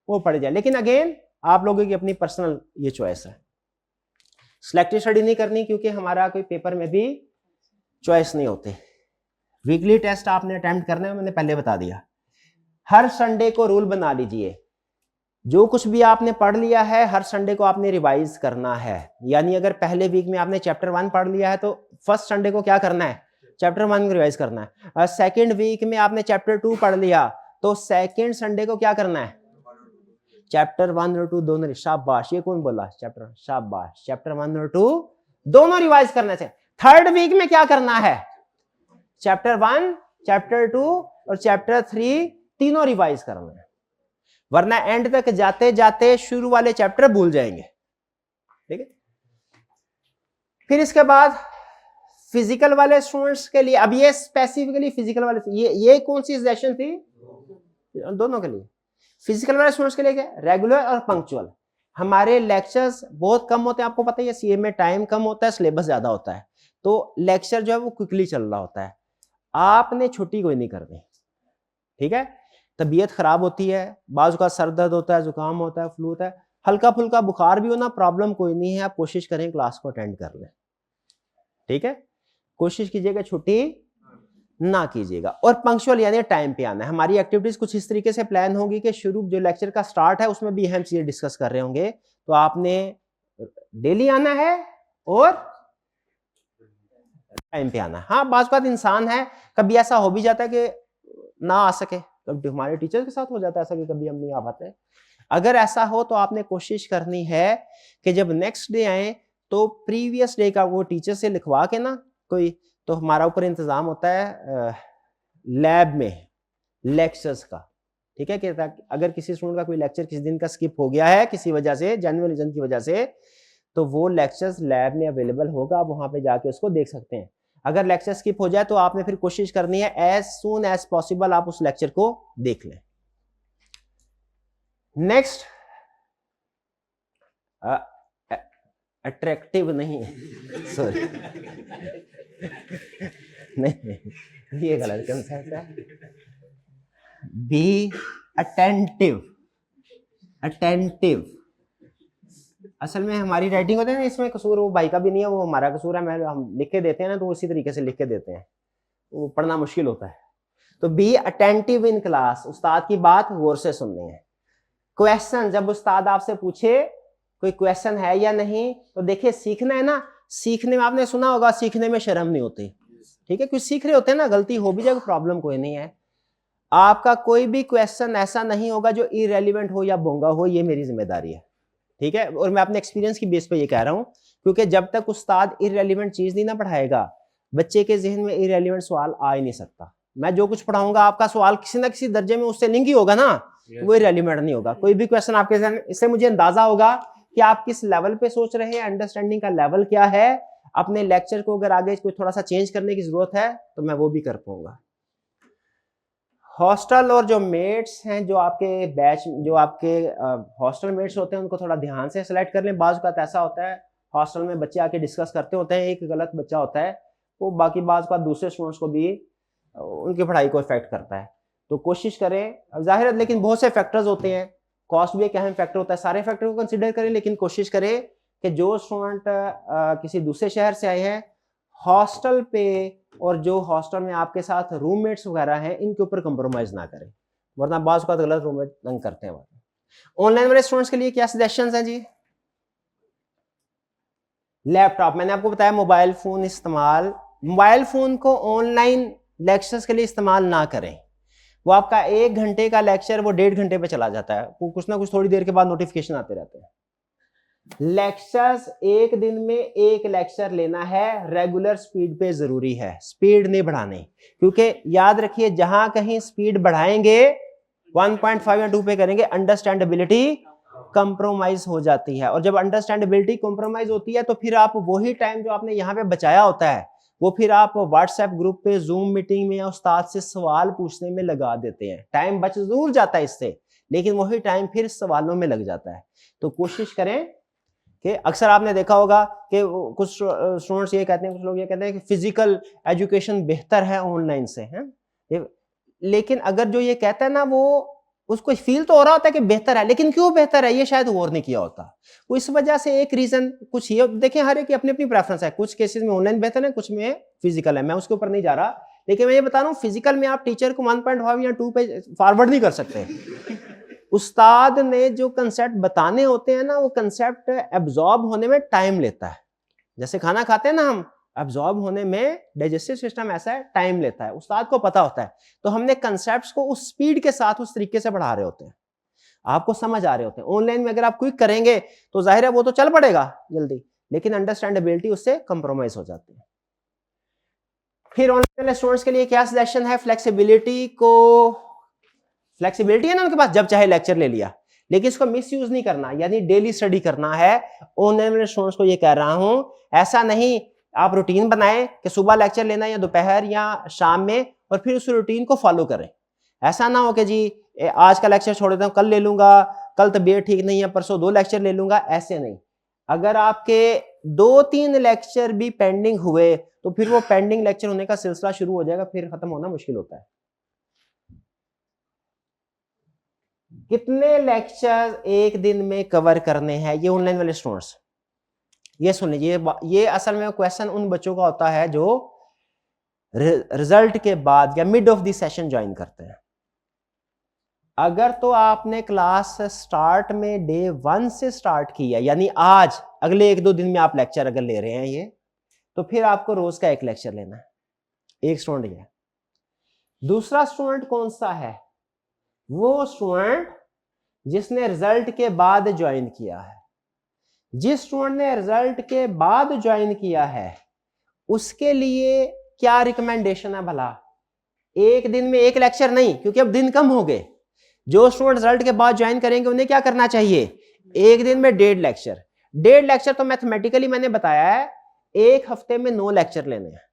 वो पढ़े जाए। लेकिन अगेन आप लोगों की अपनी पर्सनल ये चॉइस है, सिलेक्टिव स्टडी नहीं करनी, क्योंकि हमारा कोई पेपर में भी चॉइस नहीं होते। वीकली टेस्ट आपने अटेम्प्ट करने में मैंने पहले बता दिया। हर संडे को रूल बना लीजिए, जो कुछ भी आपने पढ़ लिया है हर संडे को आपने रिवाइज करना है। यानी अगर पहले वीक में आपने चैप्टर 1 पढ़ लिया है तो फर्स्ट संडे को क्या करना है, चैप्टर 1 को रिवाइज करना है। और सेकेंड वीक में आपने चैप्टर 2 पढ़ लिया तो सेकेंड संडे को क्या करना है, चैप्टर 1 और 2 दोनों। शाबाश, ये कौन बोला चैप्टर, शाबाश, चैप्टर 1 और 2 दोनों रिवाइज करने से। थर्ड वीक में क्या करना है, चैप्टर 1, चैप्टर 2 और चैप्टर 3 तीनों रिवाइज करना है, वरना एंड तक जाते जाते शुरू वाले चैप्टर भूल जाएंगे। ठीक है। फिर इसके बाद फिजिकल वाले स्टूडेंट्स के लिए, अब ये स्पेसिफिकली फिजिकल वाले, ये कौन सी सेशन थी, दोनों के लिए। फिजिकल वाले स्टूडेंट्स के लिए क्या, रेगुलर और पंक्चुअल। हमारे लेक्चर्स बहुत कम होते हैं, आपको पता ही है, सीए में टाइम कम होता है, सिलेबस ज्यादा होता है, तो लेक्चर जो है वो क्विकली चल रहा होता है। आपने छुट्टी कोई नहीं करनी, ठीक है। तबीयत खराब होती है, बाजू का सर दर्द होता है, जुकाम होता है, फ्लू होता है, हल्का फुल्का बुखार भी हो ना, प्रॉब्लम कोई नहीं है, आप कोशिश करें क्लास को अटेंड कर लें। ठीक है, कोशिश कीजिएगा छुट्टी ना कीजिएगा, और पंक्चुअल यानी टाइम पे आना है। हमारी एक्टिविटीज कुछ इस तरीके से प्लान होगी कि शुरू जो लेक्चर का स्टार्ट है उसमें भी अहम चीजें डिस्कस कर रहे होंगे, तो आपने डेली आना है और टाइम पे आना है। हाँ, बात इंसान है, कभी ऐसा हो भी जाता है कि ना आ सके, कभी हमारे टीचर के साथ हो जाता है ऐसा कि कभी हम नहीं आ पाते। अगर ऐसा हो तो आपने कोशिश करनी है कि जब नेक्स्ट डे आए तो प्रीवियस डे का वो टीचर से लिखवा के ना कोई, तो हमारा ऊपर इंतजाम होता है लैब में लेक्चर्स का। ठीक है, कि अगर किसी स्टूडेंट का कोई लेक्चर किसी दिन का स्किप हो गया है किसी वजह से, जेन्युइन रीजन की वजह से, तो वो लेक्चर्स लैब में अवेलेबल होगा, आप वहां पे जाके उसको देख सकते हैं। अगर लेक्चर स्किप हो जाए तो आपने फिर कोशिश करनी है एज सून एज पॉसिबल आप उस लेक्चर को देख लें। नेक्स्ट, अट्रैक्टिव नहीं, सॉरी नहीं, ये गलत कंसेप्ट है। Be attentive, attentive. असल में हमारी राइटिंग होती है ना, इसमें कसूर वो भाई का भी नहीं है, वो हमारा कसूर है। हम लिख के देते हैं ना, तो उसी तरीके से लिख के देते हैं, वो पढ़ना मुश्किल होता है। तो बी अटेंटिव इन क्लास, उस्ताद की बात गौर से सुननी है। क्वेश्चन, जब उस्ताद आपसे पूछे कोई क्वेश्चन है या नहीं, तो देखिए सीखना है ना, सीखने में आपने सुना होगा सीखने में शर्म नहीं होती। ठीक है, कुछ सीख रहे होते हैं ना, गलती हो भी जाए प्रॉब्लम कोई नहीं है। आपका कोई भी क्वेश्चन ऐसा नहीं होगा जो इरेलीवेंट हो या बोंगा हो, ये मेरी जिम्मेदारी है। ठीक है, और मैं अपने एक्सपीरियंस की बेस पे ये कह रहा हूं, क्योंकि जब तक उस्ताद इरेलीवेंट चीज नहीं ना पढ़ाएगा, बच्चे के जहन में इरेलीवेंट सवाल आ ही नहीं सकता। मैं जो कुछ पढ़ाऊंगा आपका सवाल किसी ना किसी दर्जे में उससे लिंक ही होगा ना, वो इरेलीवेंट नहीं होगा। कोई भी क्वेश्चन आपके जहन में, इससे मुझे अंदाजा होगा कि आप किस लेवल पे सोच रहे हैं, अंडरस्टैंडिंग का लेवल क्या है। अपने लेक्चर को अगर आगे कोई थोड़ा सा चेंज करने की जरूरत है तो मैं वो भी कर पाऊंगा। हॉस्टल और जो मेट्स हैं, जो आपके बैच, जो आपके हॉस्टल मेट्स होते हैं, उनको थोड़ा ध्यान से सेलेक्ट कर लें। बाज़ का ऐसा होता है हॉस्टल में बच्चे आके डिस्कस करते होते हैं, एक गलत बच्चा होता है वो बाकी बाज़ का दूसरे स्टूडेंट्स को भी उनकी पढ़ाई को इफेक्ट करता है। तो कोशिश करें, जाहिर है लेकिन बहुत से फैक्टर्स होते हैं, कॉस्ट भी एक अहम फैक्टर होता है, सारे फैक्टर को कंसिडर करें, लेकिन कोशिश करें कि जो स्टूडेंट किसी दूसरे शहर से आए हैं, हॉस्टल पे और जो हॉस्टल में आपके साथ रूममेट्स वगैरह हैं, इनके ऊपर कंप्रोमाइज ना करें, वरना बाज़ का गलत रूममेट तंग करते हैं। ऑनलाइन वाले स्टूडेंट्स के लिए क्या सजेशंस हैं जी? लैपटॉप, मैंने आपको बताया मोबाइल फोन इस्तेमाल, मोबाइल फोन को ऑनलाइन लेक्चर्स के लिए इस्तेमाल ना करें। वो आपका 1 घंटे का लेक्चर वो 1.5 घंटे पे चला जाता है, वो कुछ ना कुछ थोड़ी देर के बाद नोटिफिकेशन आते रहते हैं। लेक्चर्स एक दिन में एक लेक्चर लेना है, रेगुलर स्पीड पे जरूरी है, स्पीड नहीं बढ़ानी, क्योंकि याद रखिए जहां कहीं स्पीड बढ़ाएंगे 1.5 या 2 पे करेंगे, अंडरस्टैंडेबिलिटी कंप्रोमाइज हो जाती है, और जब अंडरस्टैंडेबिलिटी कंप्रोमाइज होती है तो फिर आप वही टाइम जो आपने यहाँ पे बचाया होता है वो फिर आप व्हाट्सएप ग्रुप पे, जूम मीटिंग में या उस्ताद से सवाल पूछने में लगा देते हैं। टाइम बच जरूर जाता है इससे, लेकिन वही टाइम फिर सवालों में लग जाता है। तो कोशिश करें कि अक्सर आपने देखा होगा कि कुछ स्टूडेंट्स ये कहते हैं, कुछ लोग ये कहते हैं कि फिजिकल एजुकेशन बेहतर है ऑनलाइन से, है। लेकिन अगर जो ये कहता है ना, वो उसको फील तो हो रहा होता है कि बेहतर है, लेकिन क्यों बेहतर है ये शायद गौर नहीं किया होता। वो इस वजह से एक रीजन कुछ ये देखें, हर एक की अपनी अपनी प्रेफरेंस है, कुछ केसेस में ऑनलाइन बेहतर है, कुछ में फिजिकल है, मैं उसके ऊपर नहीं जा रहा, लेकिन मैं ये बता रहा हूँ फिजिकल में आप टीचर को 1.5 या 2 पे फॉरवर्ड नहीं कर सकते। उस्ताद ने जो कंसेप्ट बताने होते हैं ना, वो कंसेप्ट एब्जॉर्ब होने में टाइम लेता है। जैसे खाना खाते हैं ना हम, एब्जॉर्ब होने में डाइजेस्टिव सिस्टम ऐसा है, टाइम लेता है, उस्ताद को पता होता है। तो हमने कंसेप्ट्स को उस स्पीड के साथ उस तरीके से बढ़ा रहे होते हैं, आपको समझ आ रहे होते हैं। ऑनलाइन में अगर आप क्विक करेंगे तो जाहिर है वो तो चल पड़ेगा जल्दी, लेकिन अंडरस्टैंडेबिलिटी उससे कंप्रोमाइज हो जाती है। फिर ऑनलाइन वाले स्टूडेंट्स के लिए क्या सजेशन है? फ्लेक्सिबिलिटी है ना उनके पास, जब चाहे लेक्चर ले लिया, लेकिन इसको मिस यूज नहीं करना, यानी डेली स्टडी करना है। ऑनलाइन वाले स्टूडेंट्स को ये कह रहा हूं, ऐसा नहीं आप रूटीन बनाएं कि सुबह लेक्चर लेना या दोपहर या शाम में, और फिर उस रूटीन को फॉलो करें। ऐसा ना हो कि जी आज का लेक्चर छोड़ देता हूं, कल ले लूंगा, कल तबीयत ठीक नहीं है, परसों 2 लेक्चर ले लूंगा, ऐसे नहीं। अगर आपके 2-3 लेक्चर भी पेंडिंग हुए तो फिर वो पेंडिंग लेक्चर होने का सिलसिला शुरू हो जाएगा, फिर खत्म होना मुश्किल होता है। कितने लेक्चर एक दिन में कवर करने हैं ये ऑनलाइन वाले स्टूडेंट्स? ये सुन लीजिए, ये असल में क्वेश्चन उन बच्चों का होता है जो रिजल्ट के बाद या mid of the session join करते हैं। अगर तो आपने क्लास स्टार्ट में डे 1 से स्टार्ट किया, यानी आज अगले 1-2 दिन में आप लेक्चर अगर ले रहे हैं ये, तो फिर आपको रोज का 1 लेक्चर लेना है। एक स्टूडेंट ये। दूसरा स्टूडेंट कौन सा है? वो स्टूडेंट जिसने रिजल्ट के बाद ज्वाइन किया है। जिस स्टूडेंट ने रिजल्ट के बाद ज्वाइन किया है उसके लिए क्या रिकमेंडेशन है भला? एक दिन में 1 लेक्चर नहीं, क्योंकि अब दिन कम हो गए। जो स्टूडेंट रिजल्ट के बाद ज्वाइन करेंगे उन्हें क्या करना चाहिए? एक दिन में 1.5 लेक्चर। 1.5 लेक्चर तो मैथमेटिकली मैंने बताया है 1 हफ्ते में 9 लेक्चर लेने हैं।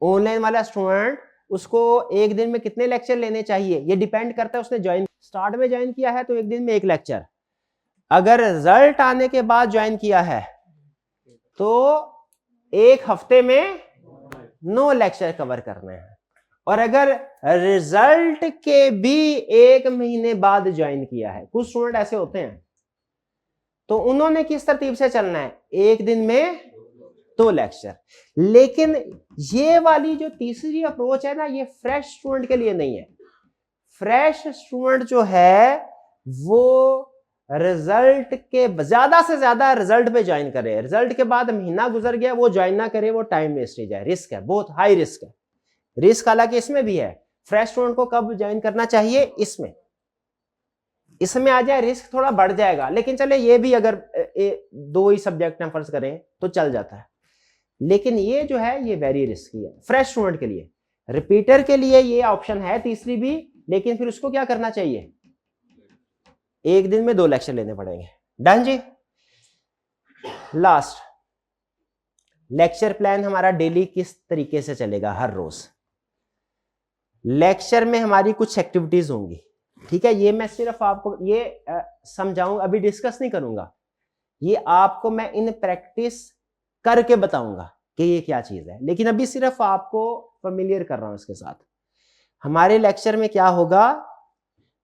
ऑनलाइन वाला स्टूडेंट उसको एक दिन में कितने लेक्चर लेने चाहिए ये डिपेंड करता है उसने ज्वाइन स्टार्ट में ज्वाइन किया है तो एक दिन में 1 लेक्चर, अगर रिजल्ट आने के बाद ज्वाइन किया है तो 1 हफ्ते में 9 लेक्चर कवर करने हैं। और अगर रिजल्ट के भी 1 महीने बाद ज्वाइन किया है, कुछ स्टूडेंट ऐसे होते हैं, तो उन्होंने किस तरतीब से चलना है? एक दिन में 2 लेक्चर। लेकिन ये वाली जो तीसरी अप्रोच है ना, ये फ्रेश स्टूडेंट के लिए नहीं है। फ्रेश स्टूडेंट जो है वो रिजल्ट के ज्यादा से ज्यादा रिजल्ट पे ज्वाइन करे। रिजल्ट के बाद महीना गुजर गया वो ज्वाइन ना करे, वो टाइम वेस्ट ही जाए, रिस्क है, बहुत हाई रिस्क है। रिस्क हालांकि इसमें भी है। फ्रेश स्टूडेंट को कब ज्वाइन करना चाहिए? इसमें आ जाए रिस्क थोड़ा बढ़ जाएगा, लेकिन चले ये भी अगर 2 ही सब्जेक्ट फर्ज करें तो चल जाता है। लेकिन ये जो है ये वेरी रिस्की है फ्रेश स्टूडेंट के लिए। रिपीटर के लिए ये ऑप्शन है तीसरी भी, लेकिन फिर उसको क्या करना चाहिए? एक दिन में 2 लेक्चर लेने पड़ेंगे। डन जी। लास्ट, लेक्चर प्लान हमारा डेली किस तरीके से चलेगा? हर रोज लेक्चर में हमारी कुछ एक्टिविटीज होंगी, ठीक है? ये मैं सिर्फ आपको ये समझाऊं, अभी डिस्कस नहीं करूंगा, ये आपको मैं इन प्रैक्टिस करके बताऊंगा कि ये क्या चीज है, लेकिन अभी सिर्फ आपको फेमिलियर कर रहा हूं इसके साथ। हमारे लेक्चर में क्या होगा?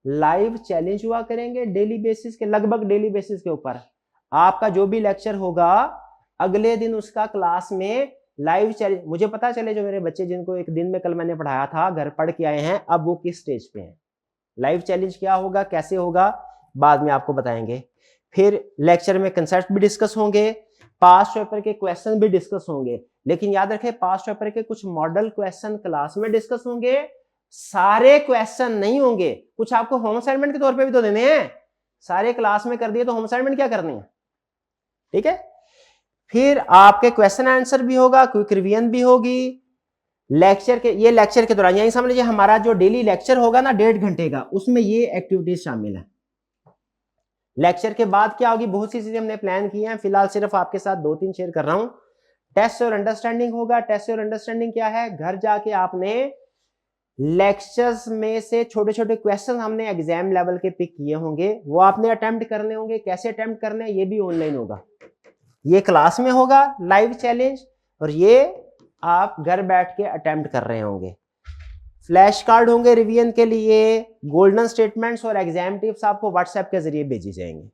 लाइव चैलेंज हुआ करेंगे डेली बेसिस के, लगभग डेली बेसिस के ऊपर। आपका जो भी लेक्चर होगा अगले दिन उसका क्लास में लाइव चैलेंज, मुझे पता चले जो मेरे बच्चे जिनको एक दिन में कल मैंने पढ़ाया था घर पढ़ के आए हैं, अब वो किस स्टेज पे हैं। लाइव चैलेंज क्या होगा, कैसे होगा, बाद में आपको बताएंगे। फिर लेक्चर में कंसेप्ट भी डिस्कस होंगे, पास्ट पेपर के क्वेश्चन भी डिस्कस होंगे, लेकिन याद रखें पास्ट पेपर के कुछ मॉडल क्वेश्चन क्लास में डिस्कस होंगे, सारे क्वेश्चन नहीं होंगे। कुछ आपको होम असाइनमेंट के तौर पे भी तो देने हैं, सारे क्लास में कर दिए तो होम असाइनमेंट क्या करनी है, ठीक है? फिर आपके क्वेश्चन आंसर भी होगा, क्विक रिवीजन भी होगी। लेक्चर के दौरान यही समझ लीजिए हमारा जो डेली लेक्चर होगा ना 1.5 घंटे का, उसमें ये एक्टिविटीज शामिल है। लेक्चर के बाद क्या होगी? बहुत सी चीजें हमने प्लान की हैं, फिलहाल सिर्फ आपके साथ 2-3 शेयर कर रहा हूं। टेस्ट और अंडरस्टैंडिंग होगा। टेस्ट और अंडरस्टैंडिंग क्या है? घर जाके आपने लेक्चर्स में से छोटे छोटे क्वेश्चन हमने एग्जाम लेवल के पिक किए होंगे, वो आपने अटेम्प्ट करने होंगे। कैसे अटेम्प्ट करने हैं ये भी ऑनलाइन होगा, ये क्लास में होगा लाइव चैलेंज, और ये आप घर बैठ के अटेम्प्ट कर रहे होंगे। फ्लैश कार्ड होंगे रिवीजन के लिए, गोल्डन स्टेटमेंट्स और एग्जाम टिप्स आपको व्हाट्सएप के जरिए भेजी जाएंगे,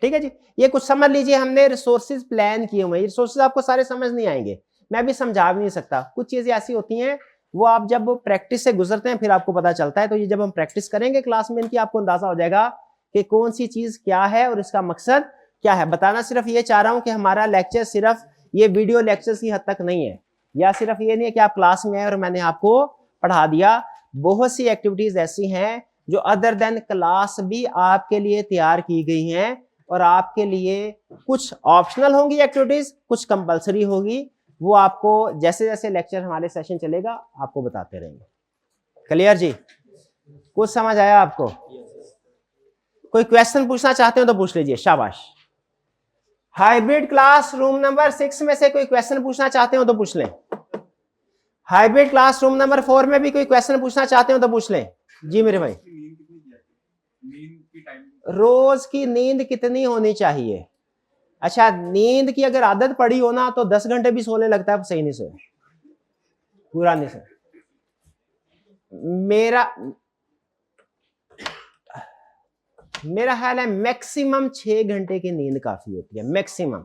ठीक है जी? ये कुछ समझ लीजिए, हमने रिसोर्सेज प्लान किए हुए हैं। रिसोर्सेज आपको सारे समझ नहीं आएंगे, मैं भी समझा भी नहीं सकता, कुछ चीजें ऐसी होती हैं वो आप जब प्रैक्टिस से गुजरते हैं फिर आपको पता चलता है। तो ये जब हम प्रैक्टिस करेंगे क्लास में इनकी, आपको अंदाजा हो जाएगा कि कौन सी चीज क्या है और इसका मकसद क्या है। बताना सिर्फ ये चाह रहा हूं कि हमारा लेक्चर सिर्फ ये वीडियो लेक्चर की हद तक नहीं है, या सिर्फ ये नहीं है कि आप क्लास में आए और मैंने आपको पढ़ा दिया। बहुत सी एक्टिविटीज ऐसी हैं जो अदर देन क्लास भी आपके लिए तैयार की गई हैं, और आपके लिए कुछ ऑप्शनल होंगी एक्टिविटीज, कुछ कंपलसरी होगी। वो आपको जैसे जैसे लेक्चर हमारे सेशन चलेगा आपको बताते रहेंगे। क्लियर जी? कुछ समझ आया आपको? कोई क्वेश्चन पूछना चाहते हो तो पूछ लीजिए, शाबाश। हाइब्रिड क्लास रूम नंबर 6 में से कोई क्वेश्चन पूछना चाहते हो तो पूछ लें। हाइब्रिड क्लास रूम नंबर 4 में भी कोई क्वेश्चन पूछना चाहते हो तो पूछ लें। जी मेरे भाई, रोज की नींद कितनी होनी चाहिए? अच्छा, नींद की अगर आदत पड़ी हो ना तो 10 घंटे भी सोने लगता है, सही नहीं सोए, पूरा नहीं सोए। मेरा ख्याल है मैक्सिमम 6 घंटे की नींद काफी होती है। मैक्सिमम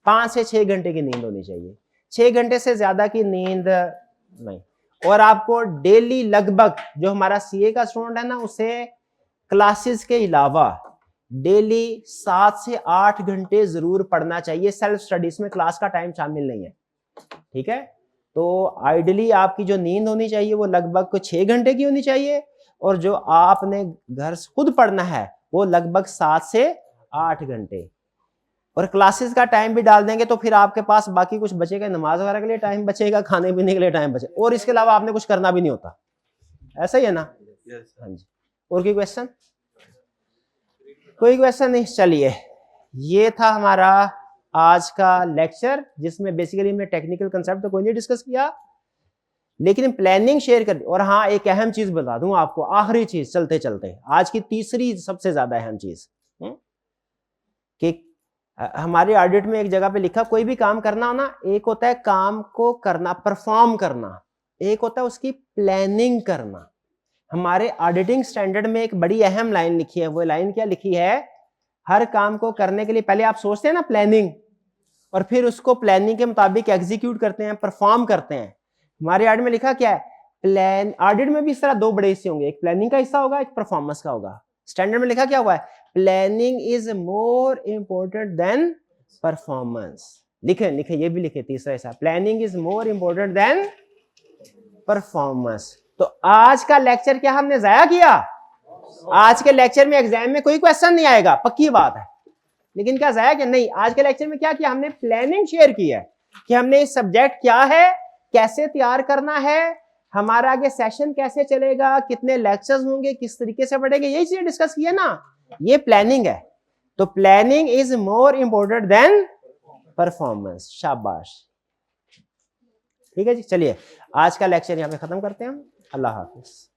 5 से 6 घंटे की नींद होनी चाहिए, 6 घंटे से ज्यादा की नींद नहीं। और आपको डेली लगभग, जो हमारा सीए का स्टूडेंट है ना, उसे क्लासेस के अलावा डेली 7 से 8 घंटे जरूर पढ़ना चाहिए। सेल्फ स्टडीज में क्लास का टाइम शामिल नहीं है, ठीक है? तो आइडियली आपकी जो नींद होनी चाहिए वो लगभग 6 घंटे की होनी चाहिए, और जो आपने घर खुद पढ़ना है वो लगभग 7 से 8 घंटे। और क्लासेस का टाइम भी डाल देंगे तो फिर आपके पास बाकी कुछ बचेगा, नमाज वगैरह के लिए टाइम बचेगा, खाने पीने के लिए टाइम बचेगा, और इसके अलावा आपने कुछ करना भी नहीं होता। ऐसा ही है ना? हाँ जी। और कोई क्वेश्चन? कोई क्वेश्चन नहीं? चलिए, ये था हमारा आज का लेक्चर, जिसमें बेसिकली मैं टेक्निकल कंसेप्ट तो कोई नहीं डिस्कस किया, लेकिन प्लानिंग शेयर कर दी। और हाँ, एक अहम चीज बता दूं आपको, आखिरी चीज चलते चलते, आज की तीसरी सबसे ज्यादा अहम चीज, कि हमारे ऑडिट में एक जगह पे लिखा, कोई भी काम करना हो ना, एक होता है काम को करना, परफॉर्म करना, एक होता है उसकी प्लानिंग करना। हमारे ऑडिटिंग स्टैंडर्ड में एक बड़ी अहम लाइन लिखी है। वो लाइन क्या लिखी है? हर काम को करने के लिए पहले आप सोचते हैं ना प्लानिंग, और फिर उसको प्लानिंग के मुताबिक एग्जीक्यूट करते हैं, परफॉर्म करते हैं। हमारे ऑडिट में लिखा क्या है? प्लान। ऑडिट में भी इस तरह दो बड़े हिस्से होंगे, एक प्लानिंग का हिस्सा होगा, एक परफॉर्मेंस का होगा। स्टैंडर्ड में लिखा क्या हुआ है? Planning is more important than performance. लिखे लिखे, ये भी लिखे तीसरा हिस्सा, planning is more important than performance. तो आज का लेक्चर क्या हमने जाया किया? आज के लेक्चर में एग्जाम में कोई क्वेश्चन नहीं आएगा, पक्की बात है, लेकिन क्या जाया कि नहीं? आज के लेक्चर में क्या किया हमने? प्लानिंग शेयर की है कि हमने इस सब्जेक्ट क्या है, कैसे तैयार करना है, हमारा आगे सेशन कैसे चलेगा, कितने लेक्चर्स होंगे, किस तरीके से पढ़ेंगे, यही चीजें डिस्कस की है ना। ये प्लानिंग है। तो planning is more important than performance. शाबाश, ठीक है जी। चलिए, आज का लेक्चर यहां पे खत्म करते हैं हम। अल्लाह हाफिज।